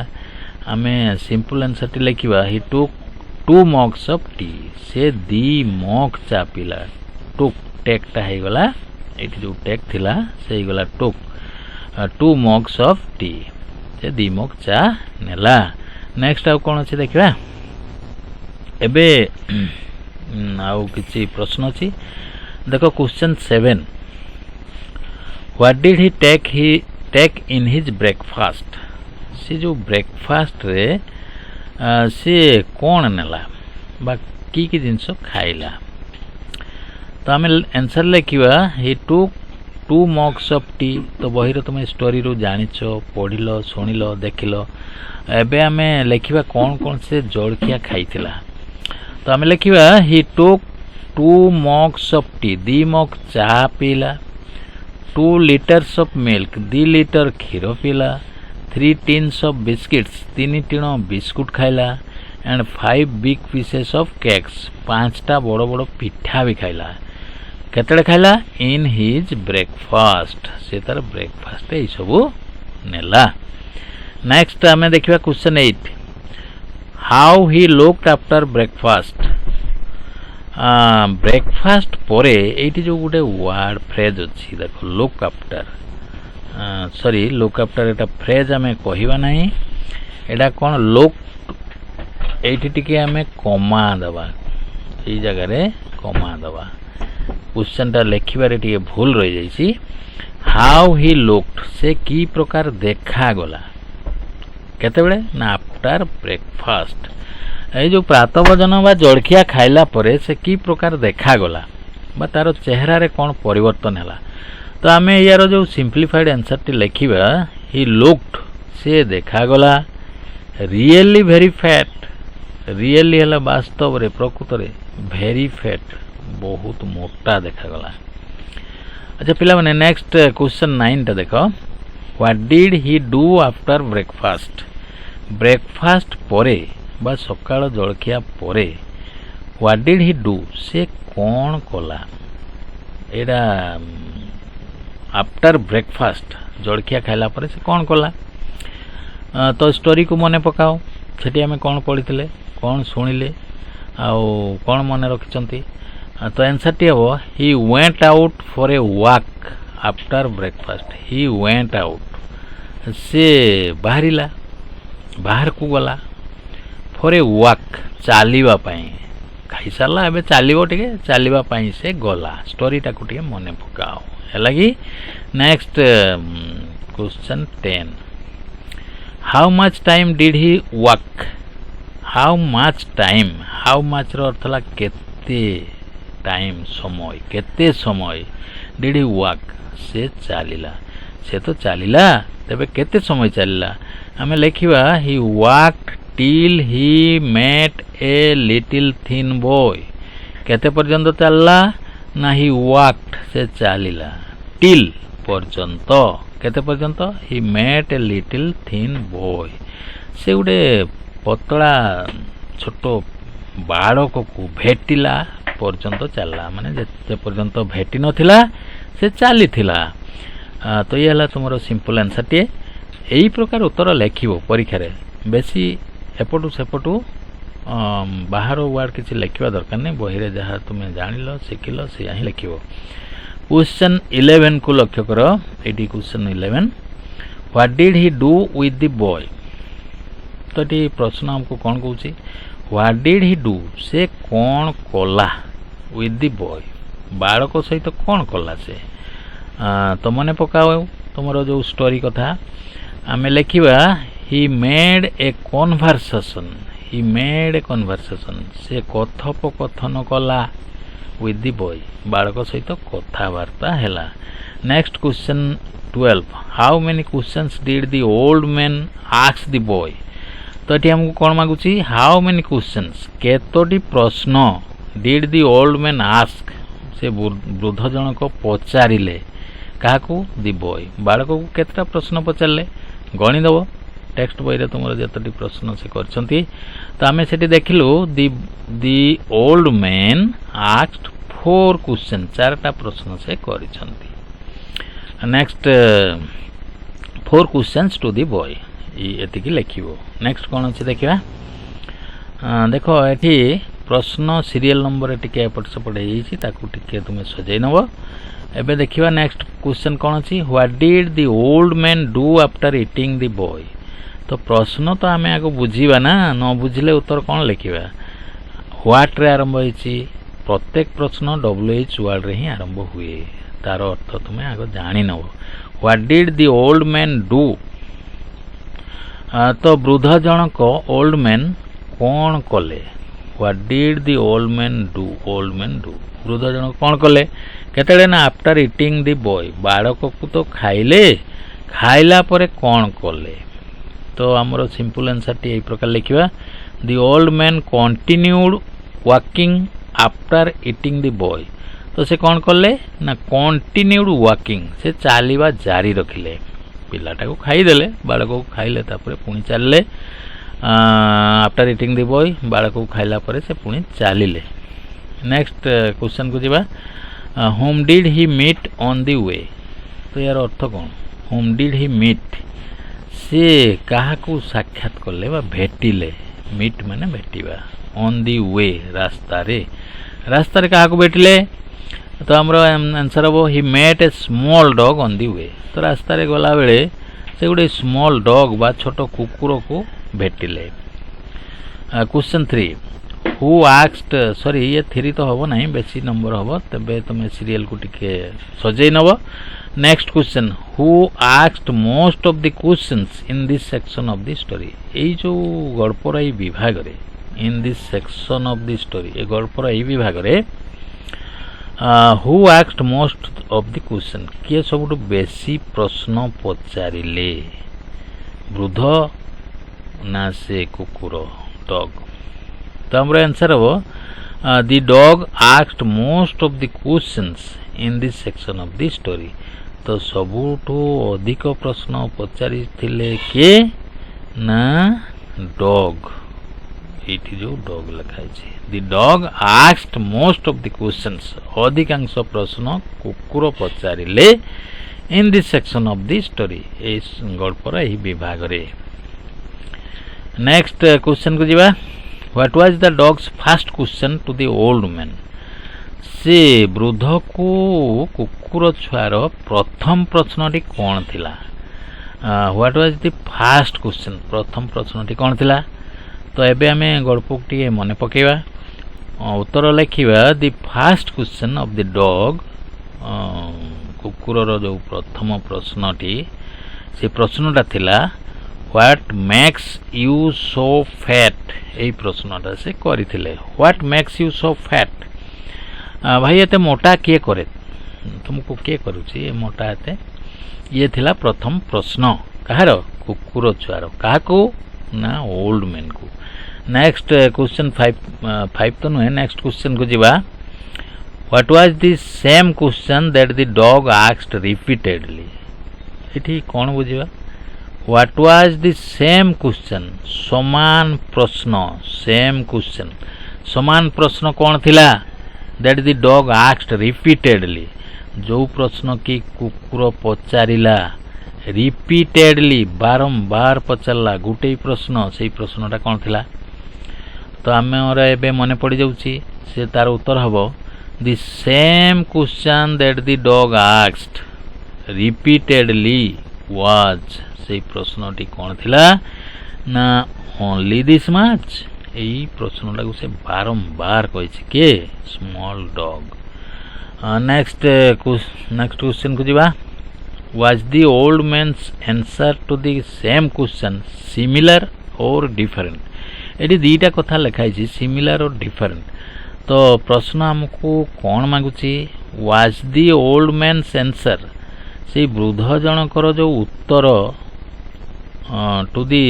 ଆମେ ସିମ୍ପଲ୍ ଆନ୍ସର୍ଟି ଲେଖିବା ହି ଟୁକ୍ 2 mugs ଅଫ୍ ଟି ସେ 2 ମଗ୍ ଚା ପିଇଲା। ଟୁକ୍ ଟେକ୍ଟା ହେଇଗଲା ଏଇଠି ଯେଉଁ ଟେକ୍ ଥିଲା ସେ ହେଇଗଲା ଟୁକ୍ 2 mugs ଅଫ୍ ଟି ସେ 2 ମଗ୍ ଚା ନେଲା। ନେକ୍ସଟ ଆଉ କ'ଣ ଅଛି ଦେଖିବା ଏବେ ଆଉ କିଛି ପ୍ରଶ୍ନ ଅଛି ଦେଖ question 7 what did he take in his breakfast ସେ ଯେଉଁ ବ୍ରେକଫାଷ୍ଟରେ ସେ କ'ଣ ନେଲା ବା କି ଜିନିଷ ଖାଇଲା। ତ ଆମେ ଆନ୍ସର୍ ଲେଖିବା ହି ଟୁକ୍ 2 mugs ଅଫ୍ ଟି ତ ବହିର ତୁମେ ଷ୍ଟୋରିରୁ ଜାଣିଛ ପଢ଼ିଲ ଶୁଣିଲ ଦେଖିଲ। ଏବେ ଆମେ ଲେଖିବା କ'ଣ କ'ଣ ସେ ଜଳଖିଆ ଖାଇଥିଲା। ତ ଆମେ ଲେଖିବା he ଟୁକ୍ 2 mugs of T 2 mug ଚାହା ପିଇଲା 2 liters ଅଫ୍ ମିଲ୍କ 2 ଲିଟର କ୍ଷୀର ପିଇଲା 3 tins ଅଫ୍ ବିସ୍କିଟ୍ସ 3 ଟିଣ ବିସ୍କୁଟ୍ ଖାଇଲା and 5 big pieces of cakes 5ଟା ବଡ଼ ବଡ଼ ପିଠା ବି ଖାଇଲା। କେତେବେଳେ ଖାଇଲା ଇନ୍ ହିଜ୍ ବ୍ରେକଫାଷ୍ଟ ସେ ତାର ବ୍ରେକଫାଷ୍ଟରେ ଏଇସବୁ ନେଲା। ନେକ୍ସଟ ଆମେ ଦେଖିବା କ୍ୱେଶ୍ଚନ୍ 8 ହାଉ ହି ଲୁକ୍ଡ ଆଫ୍ଟର ବ୍ରେକଫାଷ୍ଟ ବ୍ରେକଫାଷ୍ଟ ପରେ ଏଇଠି ଯେଉଁ ଗୋଟେ ୱାର୍ଡ଼ ଫ୍ରେଜ୍ ଅଛି ଦେଖ ଲୁକ୍ ଆଫ୍ଟର ଲୁକ୍ ଆଫ୍ଟର ଏଇଟା ଫ୍ରେଜ୍ ଆମେ କହିବା ନାହିଁ ଏଇଟା କ'ଣ ଲୁକ୍ ଏଇଠି ଟିକେ ଆମେ କମା ଦେବା ଏଇ ଜାଗାରେ କମା ଦେବା କ୍ୱେଶ୍ଚନ୍ଟା ଲେଖିବାରେ ଟିକେ ଭୁଲ ରହିଯାଇଛି। ହାଉ ହି ଲୁକ୍ଡ ସେ କି ପ୍ରକାର ଦେଖାଗଲା କେତେବେଳେ ନା ଆଫ୍ଟର ବ୍ରେକଫାଷ୍ଟ ଏଇ ଯେଉଁ ପ୍ରାତଃଭୋଜନ ବା ଜଳଖିଆ ଖାଇଲା ପରେ ସେ କି ପ୍ରକାର ଦେଖାଗଲା ବା ତାର ଚେହେରାରେ କ'ଣ ପରିବର୍ତ୍ତନ ହେଲା। ତ ଆମେ ୟାର ଯେଉଁ ସିମ୍ପ୍ଲିଫାଇଡ୍ ଆନ୍ସର୍ଟି ଲେଖିବା ହି ଲୁକ୍ଡ ସେ ଦେଖାଗଲା ରିଏଲି ଭେରି ଫ୍ୟାଟ୍ ରିଏଲି ହେଲା ବାସ୍ତବରେ ପ୍ରକୃତରେ ଭେରି ଫ୍ୟାଟ୍ ବହୁତ ମୋଟା ଦେଖାଗଲା। ଆଚ୍ଛା ପିଲାମାନେ ନେକ୍ସଟ କ୍ୱେଶ୍ଚନ୍ 9ଟା ଦେଖ what did he do after breakfast breakfast ପରେ ବା ସକାଳ ଜଳଖିଆ ପରେ ହ୍ୱାଟ୍ ଡିଡ୍ ହି ଡୁ ସେ କ'ଣ କଲା। ଏଇଟା ଆଫ୍ଟର ବ୍ରେକଫାଷ୍ଟ ଜଳଖିଆ ଖାଇଲା ପରେ ସେ କ'ଣ କଲା। ତ ଷ୍ଟୋରିକୁ ମନେ ପକାଅ ସେଠି ଆମେ କ'ଣ ପଢ଼ିଥିଲେ କ'ଣ ଶୁଣିଲେ ଆଉ କ'ଣ ମନେ ରଖିଛନ୍ତି। ତ ଆନ୍ସର୍ଟି ହେବ he went out for a walk after breakfast he went out ସେ ବାହାରିଲା ବାହାରକୁ ଗଲା ଫର୍ ଏ ୱାକ୍ ଚାଲିବା ପାଇଁ ଖାଇସାରିଲା ଏବେ ଚାଲିବ ଟିକେ ଚାଲିବା ପାଇଁ ସେ ଗଲା ଷ୍ଟୋରିଟାକୁ ଟିକେ ମନେ ପକାଅ ହେଲା କି। Next question 10 how much time did he walk how much time, how ମାଚ୍ର ଅର୍ଥ ହେଲା କେତେ ଟାଇମ୍, ସମୟ, କେତେ ସମୟ। ଡିଡ୍ ହି ୱାକ୍, ସେ ଚାଲିଲା, ସେ ତ ଚାଲିଲା, ତେବେ କେତେ ସମୟ ଚାଲିଲା? ଆମେ ଲେଖିବା he walked till he met a little thin boy. କେତେ ପର୍ଯ୍ୟନ୍ତ ଚାଲିଲା? ନା ହି ୱାକ୍ଡ, ସେ ଚାଲିଲା, ଟିଲ୍ ପର୍ଯ୍ୟନ୍ତ, କେତେ ପର୍ଯ୍ୟନ୍ତ? ହି met a little thin boy, ସେ ଗୋଟେ ପତଳା ଛୋଟ ବାଳକକୁ ଭେଟିଲା ପର୍ଯ୍ୟନ୍ତ ଚାଲିଲା, ମାନେ ଯେ ପର୍ଯ୍ୟନ୍ତ ଭେଟି ନଥିଲା ସେ ଚାଲିଥିଲା। ତ ଇଏ ହେଲା ତୁମର ସିମ୍ପଲ୍ ଆନ୍ସର୍ଟିଏ। ଏହି ପ୍ରକାର ଉତ୍ତର ଲେଖିବ ପରୀକ୍ଷାରେ, ବେଶୀ ଏପଟୁ ସେପଟୁ ବାହାର ୱାର୍ଡ଼ କିଛି ଲେଖିବା ଦରକାର ନାହିଁ। ବହିରେ ଯାହା ତୁମେ ଜାଣିଲ ଶିଖିଲ ସେଇଆ ହିଁ ଲେଖିବ। କ୍ୱେଶ୍ଚନ୍ 11 କୁ ଲକ୍ଷ୍ୟ କର। ଏଇଠି question 11, what did he do with the boy. ତ ଏଠି ପ୍ରଶ୍ନ ଆମକୁ କ'ଣ କହୁଛି? ହ୍ୱାଟ୍ ଡିଡ୍ ହି ଡୁ, ସେ କ'ଣ କଲା? ୱିଥ୍ ଦି ବୟ, ବାଳକ ସହିତ କ'ଣ କଲା ସେ? ତ ମନେ ପକାଅ ତୁମର ଯେଉଁ ଷ୍ଟୋରି କଥା। ଆମେ ଲେଖିବା he made a conversation, he made a conversation, ସେ କଥୋପକଥନ କଲା। ୱିଥ୍ ଦି ବୟ, ବାଳକ ସହିତ କଥାବାର୍ତ୍ତା ହେଲା। Next question 12, how many questions did the old man ask the boy. ତ ଏଠି ଆମକୁ କ'ଣ ମାଗୁଛି? ହାଉ ମେନି କ୍ୱେଶ୍ଚନ୍ସ, କେତୋଟି ପ୍ରଶ୍ନ did the old man ask, ସେ ବୃଦ୍ଧ ଜଣକ ପଚାରିଲେ। କାହାକୁ? ଦି ବୟ, ବାଳକକୁ କେତେଟା ପ୍ରଶ୍ନ ପଚାରିଲେ? ଗଣିଦେବ। ଟେକ୍ସଟ ବହିରେ ତୁମର ଯେତୋଟି ପ୍ରଶ୍ନ ସେ କରିଛନ୍ତି। ତ ଆମେ ସେଠି ଦେଖିଲୁ ଦି ଓଲ୍ଡ ମ୍ୟାନ୍ ଆସ୍କଡ୍ 4 କ୍ୱେଶ୍ଚନ୍, 4ଟା ପ୍ରଶ୍ନ ସେ କରିଛନ୍ତି। ନେକ୍ସଟ 4 କ୍ୱେଶ୍ଚନ୍ସ ଟୁ ଦି ବୟ, ଏତିକି ଲେଖିବ। ନେକ୍ସଟ କ'ଣ ଅଛି ଦେଖିବା। ଦେଖ ଏଠି ପ୍ରଶ୍ନ ସିରିଏଲ୍ ନମ୍ବର ଟିକେ ଏପଟ ସେପଟ ହେଇଯାଇଛି, ତାକୁ ଟିକେ ତୁମେ ସଜାଇ ନେବ। ଏବେ ଦେଖିବା ନେକ୍ସଟ କ୍ୱେଶ୍ଚନ୍ କ'ଣ ଅଛି। What did the old man do after eating the boy. ତ ପ୍ରଶ୍ନ ତ ଆମେ ଆଗ ବୁଝିବା ନା, ନ ବୁଝିଲେ ଉତ୍ତର କ'ଣ ଲେଖିବା? ହ୍ୱାଟ୍ରେ ଆରମ୍ଭ ହେଇଛି, ପ୍ରତ୍ୟେକ ପ୍ରଶ୍ନ WH ୱାର୍ଡ଼ରେ ହିଁ ଆରମ୍ଭ ହୁଏ, ତାର ଅର୍ଥ ତୁମେ ଆଗ ଜାଣିନେବ। What did the old man do, ତ ବୃଦ୍ଧ ଜଣକ ଓଲ୍ଡ ମ୍ୟାନ୍ କ'ଣ କଲେ? What did the old man do, old man do, ବୃଦ୍ଧ ଜଣକ କ'ଣ କଲେ? କେତେବେଳେ? ନା ଆଫ୍ଟର ଇଟିଂ ଦି ବୟ, ବାଳକକୁ ତ ଖାଇଲେ, ଖାଇଲା ପରେ କ'ଣ କଲେ? ତ ଆମର ସିମ୍ପଲ୍ ଆନ୍ସର୍ଟି ଏହି ପ୍ରକାର ଲେଖିବା। The old man continued walking after eating the boy. ତ ସେ କ'ଣ କଲେ? ନା କଣ୍ଟିନ୍ୟୁଡ୍ ୱାକିଂ, ସେ ଚାଲିବା ଜାରି ରଖିଲେ। ପିଲାଟାକୁ ଖାଇଦେଲେ, ବାଳକକୁ ଖାଇଲେ, ତାପରେ ପୁଣି ଚାଲିଲେ। ଆଫ୍ଟର ଇଟିଂ ଦି ବୟ, ବାଳକକୁ ଖାଇଲା ପରେ ସେ ପୁଣି ଚାଲିଲେ। ନେକ୍ସଟ କ୍ୱେଶ୍ଚନ୍କୁ ଯିବା। Whom did he meet on the way. ତ ଏହାର ଅର୍ଥ କ'ଣ? ହୋମ୍ ଡିଡ୍ ହି ମିଟ୍, ସେ କାହାକୁ ସାକ୍ଷାତ କଲେ ବା ଭେଟିଲେ। ମିଟ୍ ମାନେ ଭେଟିବା। ଅନ୍ ଦି ୱେ, ରାସ୍ତାରେ, ରାସ୍ତାରେ କାହାକୁ ଭେଟିଲେ? ତ ଆମର ଆନ୍ସର୍ ହେବ he met a small dog on the way. ତ ରାସ୍ତାରେ ଗଲାବେଳେ ସେ ଗୋଟେ ସ୍ମଲ୍ ଡଗ୍ ବା ଛୋଟ କୁକୁରକୁ ଭେଟିଲେ। କ୍ୱେଶ୍ଚନ୍ 3, ହୁ ଆସ୍କଡ୍, ସରି ଇଏ 3 ତ ହେବ ନାହିଁ, ବେଶୀ ନମ୍ବର ହେବ, ତେବେ ତୁମେ ସିରିଏଲ୍କୁ ଟିକେ ସଜେଇ ନେବ। Next question, who asked most of the questions in this section of the story. ଏଇ ଯେଉଁ ଗଳ୍ପର ଏଇ ବିଭାଗରେ, in this section of the story, ଏ ଗଳ୍ପର ଏଇ ବିଭାଗରେ who asked most of the question, କିଏ ସବୁଠୁ ବେଶୀ ପ୍ରଶ୍ନ ପଚାରିଲେ? ବୃଦ୍ଧ ନା ସେ କୁକୁର, ଡଗ୍? ତ ଆମର ଆନ୍ସର୍ ହେବ the dog asked most of the questions in this section of the story. ତ ସବୁଠୁ ଅଧିକ ପ୍ରଶ୍ନ ପଚାରିଥିଲେ କିଏ? ନା ଡଗ୍। ଏଇଠି ଯେଉଁ ଡଗ୍ ଲେଖା ହେଇଛି, the dog asked most of the questions, ଅଧିକାଂଶ ପ୍ରଶ୍ନ କୁକୁର ପଚାରିଲେ in this section of the story, ଏଇ ଗଳ୍ପର ଏହି ବିଭାଗରେ। ନେକ୍ସଟ କ୍ୱେଶ୍ଚନ୍କୁ ଯିବା। What was the dog's first question to the old man. ସେ ବୃଦ୍ଧକୁ କୁକୁର ଛୁଆର ପ୍ରଥମ ପ୍ରଶ୍ନଟି କ'ଣ ଥିଲା? What was the first question, ପ୍ରଥମ ପ୍ରଶ୍ନଟି କ'ଣ ଥିଲା? ତ ଏବେ ଆମେ ଗଳ୍ପକୁ ଟିକେ ମନେ ପକାଇବା, ଉତ୍ତର ଲେଖିବା। The first question of the dog, କୁକୁରର ଯେଉଁ ପ୍ରଥମ ପ୍ରଶ୍ନଟି, ସେ ପ୍ରଶ୍ନଟା ଥିଲା What makes you so fat? এই প্রশ্নটা সে କରିଥିଲେ. What makes you so fat? ଭାଇ ଏତେ ମୋଟା କିଏ କରେ? ତୁମକୁ କିଏ କରୁଛି ଏ ମୋଟା ଏତେ? ଇଏ ଥିଲା ପ୍ରଥମ ପ୍ରଶ୍ନ. କାହାର? କୁକୁର ଛୁଆର. କାହାକୁ? ନା ଓଲ୍ଡ ମ୍ୟାନ୍କୁ. ନେକ୍ସଟ କ୍ୱେଶ୍ଚନ୍ 5 ତ ନୁହେଁ. ନେକ୍ସଟ କ୍ୱେଶ୍ଚନ୍କୁ ଯିବା. What was the same question that the dog asked repeatedly? ଏଠି କ'ଣ ବୁଝିବା? What was the same question? ସମାନ ପ୍ରଶ୍ନ. Same question. ସମାନ ପ୍ରଶ୍ନ କ'ଣ ଥିଲା? That the dog asked repeatedly. ଯେଉଁ ପ୍ରଶ୍ନ କି କୁକୁର ପଚାରିଲା repeatedly, ବାରମ୍ବାର ପଚାରିଲା ଗୋଟେ ପ୍ରଶ୍ନ, ସେଇ ପ୍ରଶ୍ନଟା କ'ଣ ଥିଲା? ତ ଆମର ଏବେ ମନେ ପଡ଼ିଯାଉଛି. ସେ ତାର ଉତ୍ତର ହେବ the same question that the dog asked repeatedly was. ସେଇ ପ୍ରଶ୍ନଟି କ'ଣ ଥିଲା? ନା only this much. ଏଇ ପ୍ରଶ୍ନଟାକୁ ସେ ବାରମ୍ବାର କହିଛି. କିଏ? Small dog. ନେକ୍ସଟ କ୍ୱେଶ୍ଚନ୍କୁ ଯିବା. Was the old man's answer to the same question similar or different? ଏଠି ଦୁଇଟା କଥା ଲେଖା ହେଇଛି, similar or different. ତ ପ୍ରଶ୍ନ ଆମକୁ କ'ଣ ମାଗୁଛି? Was the old man's answer, ସେଇ ବୃଦ୍ଧ ଜଣଙ୍କର ଯେଉଁ ଉତ୍ତର to the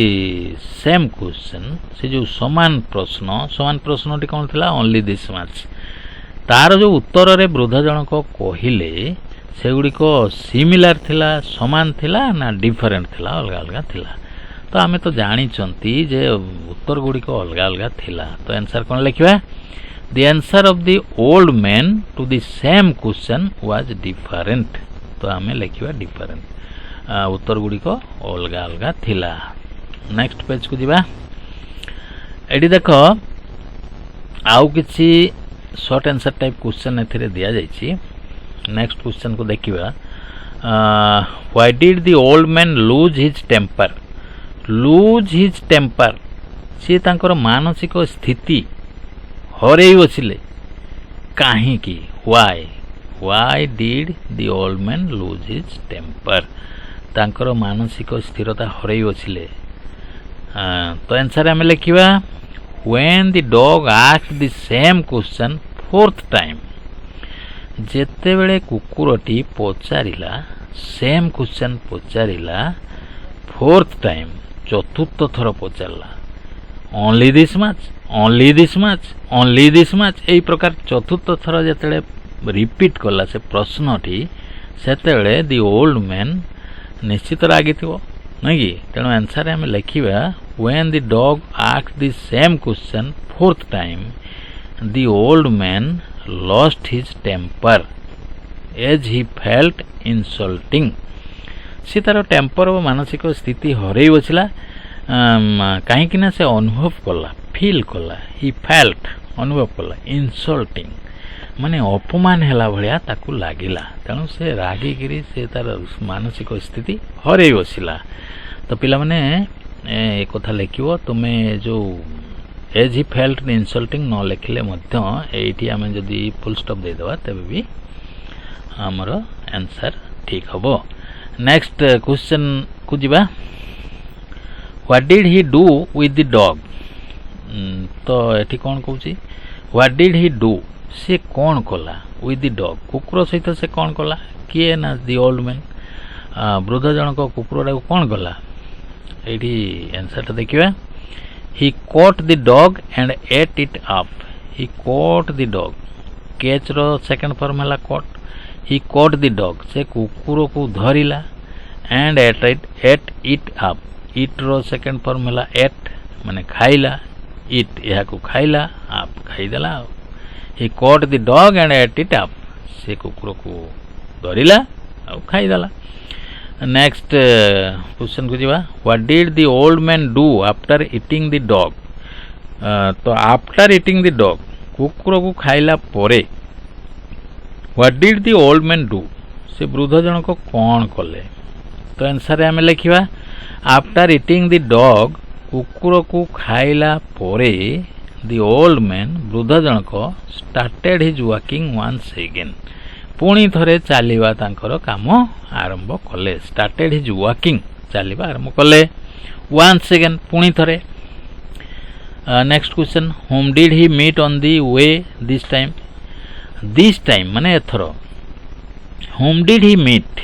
same question, ସେ ଯେଉଁ ସମାନ ପ୍ରଶ୍ନଟି କ'ଣ ଥିଲା? only this much. ତାର ଯେଉଁ ଉତ୍ତରରେ ବୃଦ୍ଧ ଜଣକ କହିଲେ ସେଗୁଡ଼ିକ ସିମିଲାର ଥିଲା, ସମାନ ଥିଲା ନା ଡିଫରେଣ୍ଟ ଥିଲା, ଅଲଗା ଅଲଗା ଥିଲା? ତ ଆମେ ତ ଜାଣିଛନ୍ତି ଯେ ଉତ୍ତର ଗୁଡ଼ିକ ଅଲଗା ଅଲଗା ଥିଲା. ତ ଆନ୍ସର କ'ଣ ଲେଖିବା? The answer of the old man to the same question was different. ତ ଆମେ ଲେଖିବା different. ଉତ୍ତର ଗୁଡ଼ିକ ଅଲଗା ଅଲଗା ଥିଲା. ନେକ୍ସଟ ପେଜକୁ ଯିବା. ଏଠି ଦେଖ ଆଉ କିଛି ସର୍ଟ ଆନ୍ସର ଟାଇପ୍ କ୍ୱେଶ୍ଚନ୍ ଏଥିରେ ଦିଆଯାଇଛି. ନେକ୍ସଟ କ୍ୱେଶ୍ଚନ୍କୁ ଦେଖିବା. Why did the old man lose his temper? Lose his temper, ସିଏ ତାଙ୍କର ମାନସିକ ସ୍ଥିତି ହରେଇ ବସିଲେ କାହିଁକି? Why did the old man lose his temper? ତାଙ୍କର ମାନସିକ ସ୍ଥିରତା ହରେଇ ବସିଲେ. ତ ଆନ୍ସର ଆମେ ଲେଖିବା when the dog asked the same question fourth time. ଯେତେବେଳେ କୁକୁରଟି ପଚାରିଲା ସେମ୍ କ୍ୱେଶ୍ଚନ୍ ପଚାରିଲା ଫୋର୍ଥ ଟାଇମ୍, ଚତୁର୍ଥ ଥର ପଚାରିଲା only this much, only this much, only this much, ଏହି ପ୍ରକାର ଚତୁର୍ଥ ଥର ଯେତେବେଳେ ରିପିଟ୍ କଲା ସେ ପ୍ରଶ୍ନଟି, ସେତେବେଳେ ଦି ଓଲ୍ଡ ମ୍ୟାନ୍ ନିଶ୍ଚିତ ରାଗିଥିବ, ନୁହେଁ କି? ତେଣୁ ଆନ୍ସରରେ ଆମେ ଲେଖିବା when the dog asked the same question fourth time, the old man lost his temper as he felt insulting. ସେ ତାର ଟେମ୍ପର ଓ ମାନସିକ ସ୍ଥିତି ହରେଇ ବସିଲା କାହିଁକି ନା ସେ ଅନୁଭବ କଲା, ଫିଲ୍ କଲା, ହି ଫେଲ୍ଟ, ଅନୁଭବ କଲା, ଇନସଲ୍ଟିଂ ମାନେ ଅପମାନ ହେଲା ଭଳିଆ ତାକୁ ଲାଗିଲା. ତେଣୁ ସେ ରାଗିକିରି ସେ ତାର ମାନସିକ ସ୍ଥିତି ହରେଇ ବସିଲା. ତ ପିଲାମାନେ ଏ କଥା ଲେଖିବ. ତୁମେ ଯେଉଁ ଏଜ୍ ହି ଫେଲ୍ଟ ଇନସଲ୍ଟିଂ ନ ଲେଖିଲେ ମଧ୍ୟ ଏଇଠି ଆମେ ଯଦି ଫୁଲ୍ ଷ୍ଟପ୍ ଦେଇଦେବା ତେବେ ବି ଆମର ଆନ୍ସର୍ ଠିକ୍ ହେବ. ନେକ୍ସଟ କ୍ୱେଶ୍ଚନ୍କୁ ଯିବା. What did he do with the dog? ତ ଏଠି କ'ଣ କହୁଛି? ହ୍ୱାଟ୍ ଡିଡ୍ ହି ଡୁ, ସେ କ'ଣ କଲା ୱିଥ୍ ଦି ଡଗ୍, କୁକୁର ସହିତ ସେ କ'ଣ କଲା? କିଏ? ନା ଦି ଓଲ୍ଡ ମ୍ୟାନ୍. ବୃଦ୍ଧ ଜଣକ କୁକୁରଟାକୁ କ'ଣ କଲା? ଏଇଠି ଆନ୍ସର୍ଟା ଦେଖିବା. ହି caught the dog and ate it up. He caught the dog. catch ର ସେକେଣ୍ଡ ଫର୍ମ ହେଲା caught. He caught the dog, ସେ କୁକୁରକୁ ଧରିଲା and ate it up. eat ର ସେକେଣ୍ଡ ଫର୍ମ ହେଲା ate, ମାନେ ଖାଇଲା. eat ଏହାକୁ ଖାଇଲା, up ଖାଇଦେଲା. He caught the dog and ate it up. ସେ କୁକୁରକୁ ଧରିଲା ଆଉ ଖାଇଦେଲା. ନେକ୍ସଟ କ୍ୱେଶ୍ଚନ୍କୁ ଯିବା. What did the old man do after eating the dog? ତ ଆଫ୍ଟର ଇଟିଂ ଦି ଡଗ୍, କୁକୁରକୁ ଖାଇଲା ପରେ what did the old man do, ସେ ବୃଦ୍ଧ ଜଣକ କ'ଣ କଲେ? ତ ଆନ୍ସରରେ ଆମେ ଲେଖିବା ଆଫ୍ଟର ଇଟିଂ ଦି ଡଗ୍, କୁକୁରକୁ ଖାଇଲା ପରେ ଦି ଓଲ୍ଡ ମ୍ୟାନ୍, ବୃଦ୍ଧ ଜଣକ started his walking once again, ପୁଣି ଥରେ ଚାଲିବା ତାଙ୍କର କାମ ଆରମ୍ଭ କଲେ. ଷ୍ଟାର୍ଟେଡ୍ ହିଜ୍ ୱାକିଂ, ଚାଲିବା ଆରମ୍ଭ କଲେ. once again पुणी थरे next question whom did he meet on the way this time माने एथर whom did he meet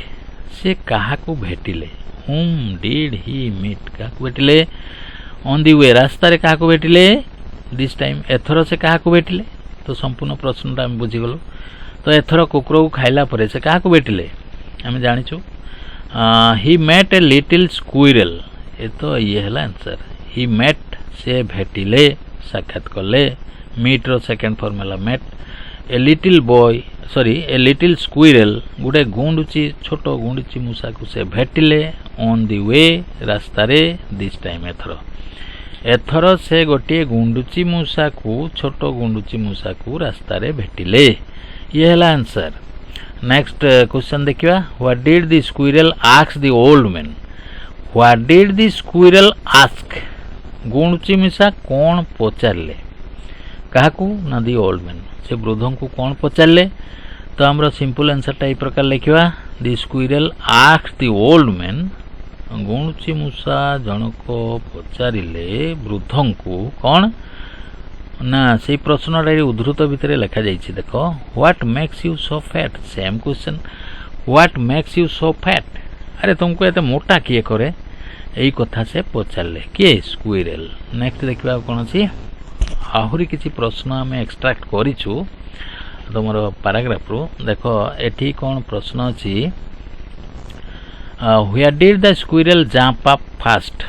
से काहाकू भेटिले whom did he meet काहाकू भेटिले on the way रास्ता रे काहाकू भेटिले this time एथर से काहाकू भेटिले तो संपूर्ण प्रश्नटा आम बुझीगलु तो एथर कुकुर को खाइला परे से काहाकू भेटिले आम जानिछु he met a little squirrel ये तो ये है आंसर he met से भेटिले साक्षात कले मीट रो सेकंड फॉर्म है met a little boy sorry A little squirrel गोटे गुंडुची छोट गुंडुची मूषा को से भेटिले ऑन दी वे रास्ता रे दिस टाइम एथर से गोटे गुंडुची मूषा को छोट गुंडुची मूषा को रास्ता रे भेटिले ये है आंसर नेक्स्ट क्वेश्चन देखिवा what did the squirrel ask the old man what did the squirrel ask गुंडुची मूषा कौन पचारले काहाकू ना दी ओल्ड मैन से वृद्धों को कौन पचारले तो आमर सिंपल आंसर टाइप प्रकार लिखा the squirrel ask the old man गुणुची मूषा जनक पचारिले वृद्धों को कौन ना से प्रश्न उद्धृत भितर लिखा जाइए देख what makes you so fat same question what makes you so fat अरे तुमको एत मोटा किए करे यही कथा से पचारे किए स्क्विरल नेक्स्ट देखा कौन अच्छी आहरी किसी प्रश्न आम एक्सट्राक्ट करूँ तुम पैराग्राफ रू देख एठी कौन प्रश्न अच्छी where did the squirrel jump up fast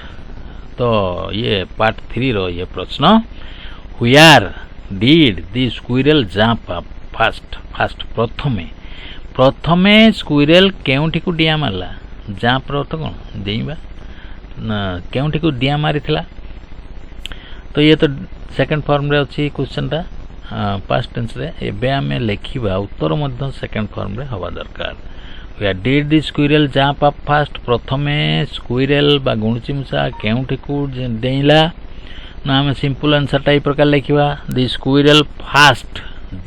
तो ये पार्ट 3 रो ये प्रश्न where did the squirrel jump up fast प्रथमे स्क्विरल केउठी को डिया मारला जंप रो तो कौन देइबा केउठी को डिया मारिथिला तो ये तो सेकंड फॉर्म रे अच्छी क्वेश्चन टा पास्ट टेंस रे एबे आमे लेखिबा उत्तर मध्य सेकंड फॉर्म रे हवा दरकार where did the squirrel jump up fast प्रथमे स्क्विरल बा गुणची मूषा केउठी को डेइला ना आमे सिंपल आंसर टाइप प्रकार लेखिबा the squirrel first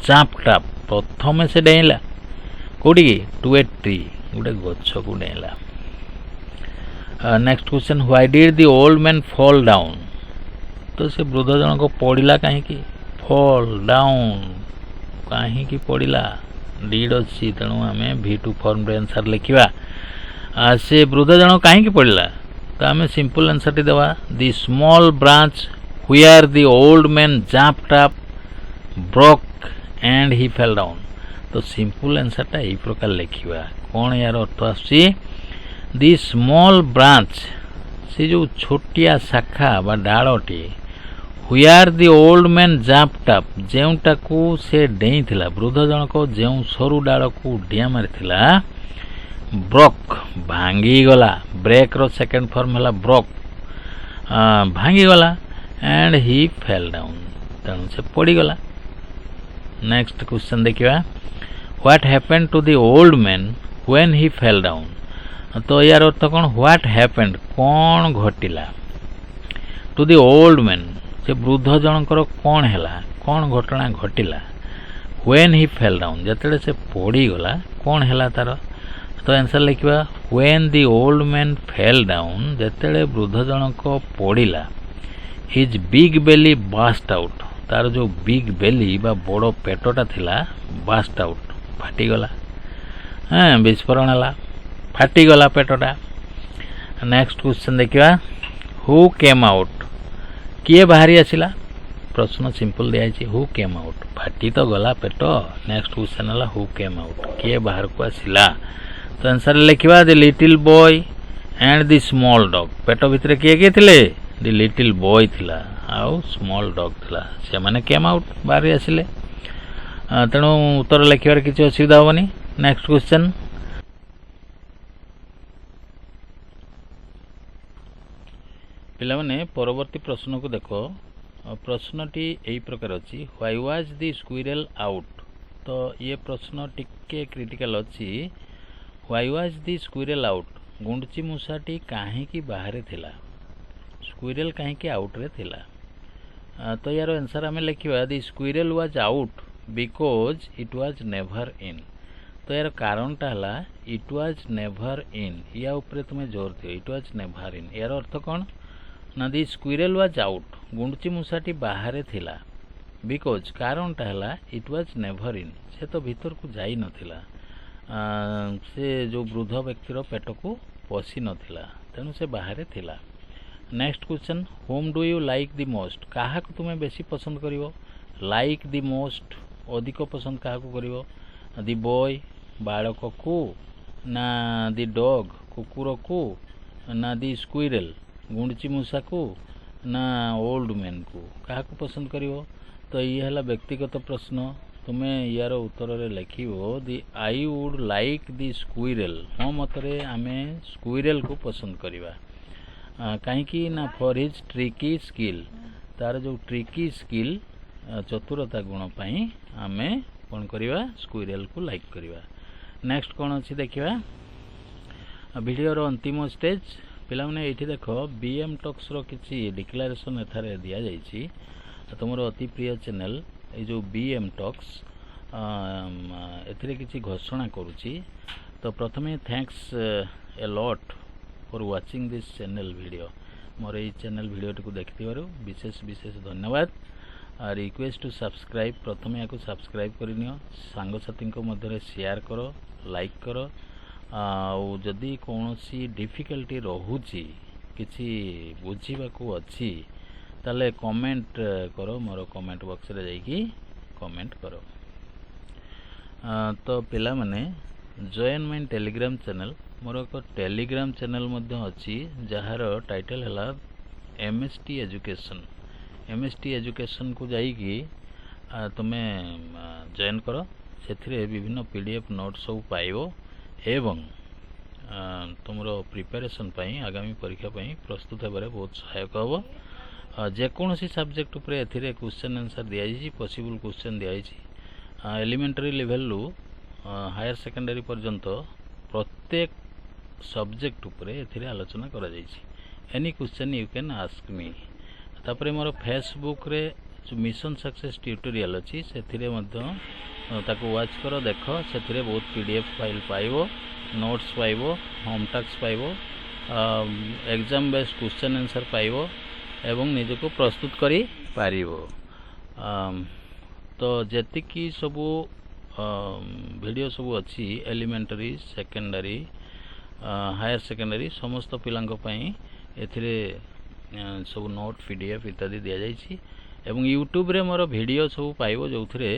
jumped up प्रथमे से डेइला कोडी टू ए ट्री गुडे गछ को डेइला next question why did the old man fall down तो से वृद्ध जन को पड़ा कहीं फॉल डाउन कहीं पड़ा डिड अच्छी तेणु आम V2 फॉर्म रे आंसर लिखा से वृद्ध जन कहीं पड़ा तो आम सिंपल आंसर टी देवा the small branch where the old man jumped up broke and he fell down तो सिंपल आंसर टा यही प्रकार लिखा कौन यार अर्थ आसी द स्मॉल ब्रांच से जो छोटिया शाखा बा डालटी where the old man jumped up जेउटाकू से डेई थिला वृद्ध जनक जो सरू डाल को डिया मारिथिला ब्रोक भांगी गला ब्रेक रो सेकंड फॉर्म है ब्रोक भांगी गला एंड ही फेल डाउन तेणु से पड़ी गला नेक्स्ट क्वेश्चन देखिवा what happened to the old man when he fell down तो यार अर्थ कौन व्हाट हैपेंड कौन घटिला टू द ओल्ड मैन से वृद्ध जनकर कौन है कौन घटना घटिला व्हेन ही फेल डाउन जतले से पड़ी गला कौन है तार तो आंसर लिखा when the old man fell down जतले वृद्ध जनक पड़ा his big belly burst out तार जो बिग बेली बा बड़ पेटटा थिला बास्ट आउट फाटीगला हाँ विस्फोरण है फाटीगला पेटटा नेक्स्ट क्वेश्चन देखिए हु केम आउट किए बाहरी आसिला प्रश्न सिंपल दिखाई हु केम आउट फाटी तो गला पेट नेक्स्ट क्वेश्चन है हु केम आउट किए बाहर को आसिला तो आंसर लिखा the little boy and the small dog पेट भितर किए किए थिले द लिटिल बॉय थिला आउ स्मॉल डॉग थिला से माने केम आउट बाहरी आसिले तेणु उत्तर लिखार किसी असुविधा हेनी नेक्स्ट क्वेश्चन पिला माने परवर्ती प्रश्न को देखो प्रश्नटी यही प्रकार अच्छी why was the squirrel out तो ये प्रश्न टिके क्रिटिकल अच्छी why was the squirrel out गुंडची मूषाटी कहीं बाहर थिला स्क्विरल कहीं आउट रे थिला तो यार आंसर आम लिखा the squirrel was out because it was never in तो यार कारणटा हला इट वाज नेभर इन, या उपरे तुम्हें जोर दियो, इट वाज नेभर इन। यार अर्थ कौन ना दी स्क्विरेल वाज आउट, गुंडची मूषाटी बाहर थिला, बिकॉज कारणटा हला इट वाज नेभर इन, से तो भीतर को जाई नथिला, से जो वृद्ध व्यक्तिर पेट को पशि नथिला, तेणु से बाहर थिला। Next question, home do you like the most, काहा को तुम्हें बेसी पसंद करिवो, लाइक द मोस्ट अधिक पसंद काहा को करिवो, द बॉय बालक को, ना द डॉग कुकुर को, ना द स्क्विरेल गुंडची मूषा को, ना ओल्ड मैन को, काहा को पसंद करिवो। तो ये हला व्यक्तिगत प्रश्न, तुम्हें यार उत्तर रे लिखिवो दी I would like the squirrel, मो मतरे आमे स्क्विरेल को पसंद करिवा, कहीं ना फॉर हिज ट्रिकी स्किल, तार जो ट्रिकी स्किल चतुरता गुण पाई आमे कौन करिवा स्क्विरेल को लाइक करिवा। नेक्स्ट कौन अच्छी देखिवा वीडियोर अंतिम स्टेज पिला माने एठी देखो बीएम टॉक्स रो किछि डिक्लेरेशन एथारे दिया जाइछि, तुमर अति प्रिय चैनल ये जो बीएम टॉक्स एथिरे किछि घोषणा करूछि। तो प्रथमे thanks a lot for watching this channel video, मोर ये चैनल वीडियो को देखिथिबारु विशेष विशेष धन्यवाद। रिक्वेस्ट टू सब्सक्राइब, प्रथमे याको सब्सक्राइब करिनियो, सांग साथी को मध्य शेयर करो, लाइक करो, आउ जदि कोनोसी डिफिकल्टी रहुची किछि बुझीबाकू अछि ताले कमेंट करो, मोर कमेंट बॉक्स रे जाइकी कमेंट करो। तो पिला माने जॉइन माय टेलीग्राम चैनल, मोर एक टेलीग्राम चैनल मध्य अछि जहार टाइटल हला एमएसटी एजुकेशन, एमएसटी एजुकेशन को जाइकी तुम्हें जॉइन करो, से विभिन्न पीडीएफ नोट्स सब पाइबो एवं तुमरो प्रिपरेशन पाई आगामी परीक्षा पाई प्रस्तुत हेबारे बहुत सहायक होबो। जेकोसी सब्जेक्ट उपरे एथिरे क्वेश्चन आंसर दिया जाइछि, पॉसिबल क्वेश्चन दिया जाइछि, एलिमेंटरी लेवल लु हायर सेकेंडरी पर्यंत प्रत्येक सब्जेक्ट उपरे एथिरे आलोचना करा जाइछि। Any question you can ask me. तापरे मोर फेसबुक रे जो मिशन सक्सेस ट्यूटोरियल अछि सेथिरे मध्य ताको वाच करो, देखो सेथिरे बहुत पीडीएफ फाइल पाइबो, नोट्स पाइबो, होम टास्क पाइबो, एग्जाम बेस्ड क्वेश्चन आंसर पाइबो एवं निजको प्रस्तुत करी पारिबो। तो जेतिकी सबु वीडियो सबु अछि एलिमेंटरी सेकेंडरी हायर सेकेंडरी समस्त पिलांक पई एथिरे सब नोट पीडीएफ इत्यादि दिया जाइछि एवं यूट्यूब रे मोर वीडियो सब पाइबो जो थरे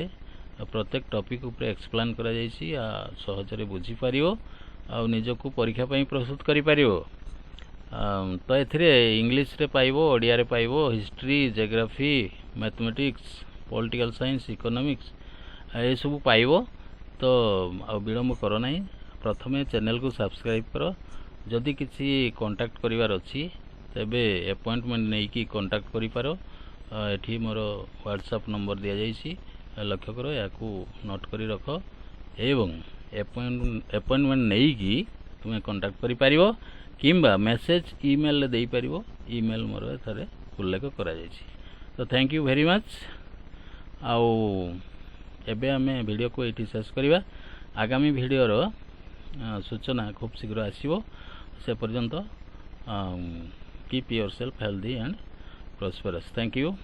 प्रत्येक टॉपिक ऊपर एक्सप्लेन करा जाइछि, सहजरे बुझी पारिबो आ निजको परीक्षा पई प्रस्तुत करि पारिबो। तो एथिरे इंग्लिश रे पाइबो, ओडिया रे पाइबो, history, geography, mathematics, political science, economics ए सब पाइबो। तो आ विलंब करो नाही, प्रथमे चैनल को सब्सक्राइब करो, जदि किछि कांटेक्ट करिवार अछि तेबे अपॉइंटमेंट नै कि कांटेक्ट करि पारो। एठी मोर व्हाट्सएप नंबर दिया जाइछि, लक्ष्य करो याकू नोट करी रख एवं अपॉइंटमेंट नहीं कि तुम्हें कांटेक्ट करि पारिबो किंबा मेसेज ईमेल ले देई पारिबो, ईमेल मोर एथरे उल्लेख करा जाइछि। तो थैंक यू वेरी मच। आउ एबे आमे वीडियो को एठी शेष करिवा, आगामी वीडियो रो सूचना खूब शीघ्र आसीबो, से पर्यंत keep yourself healthy and prosperous. Thank you.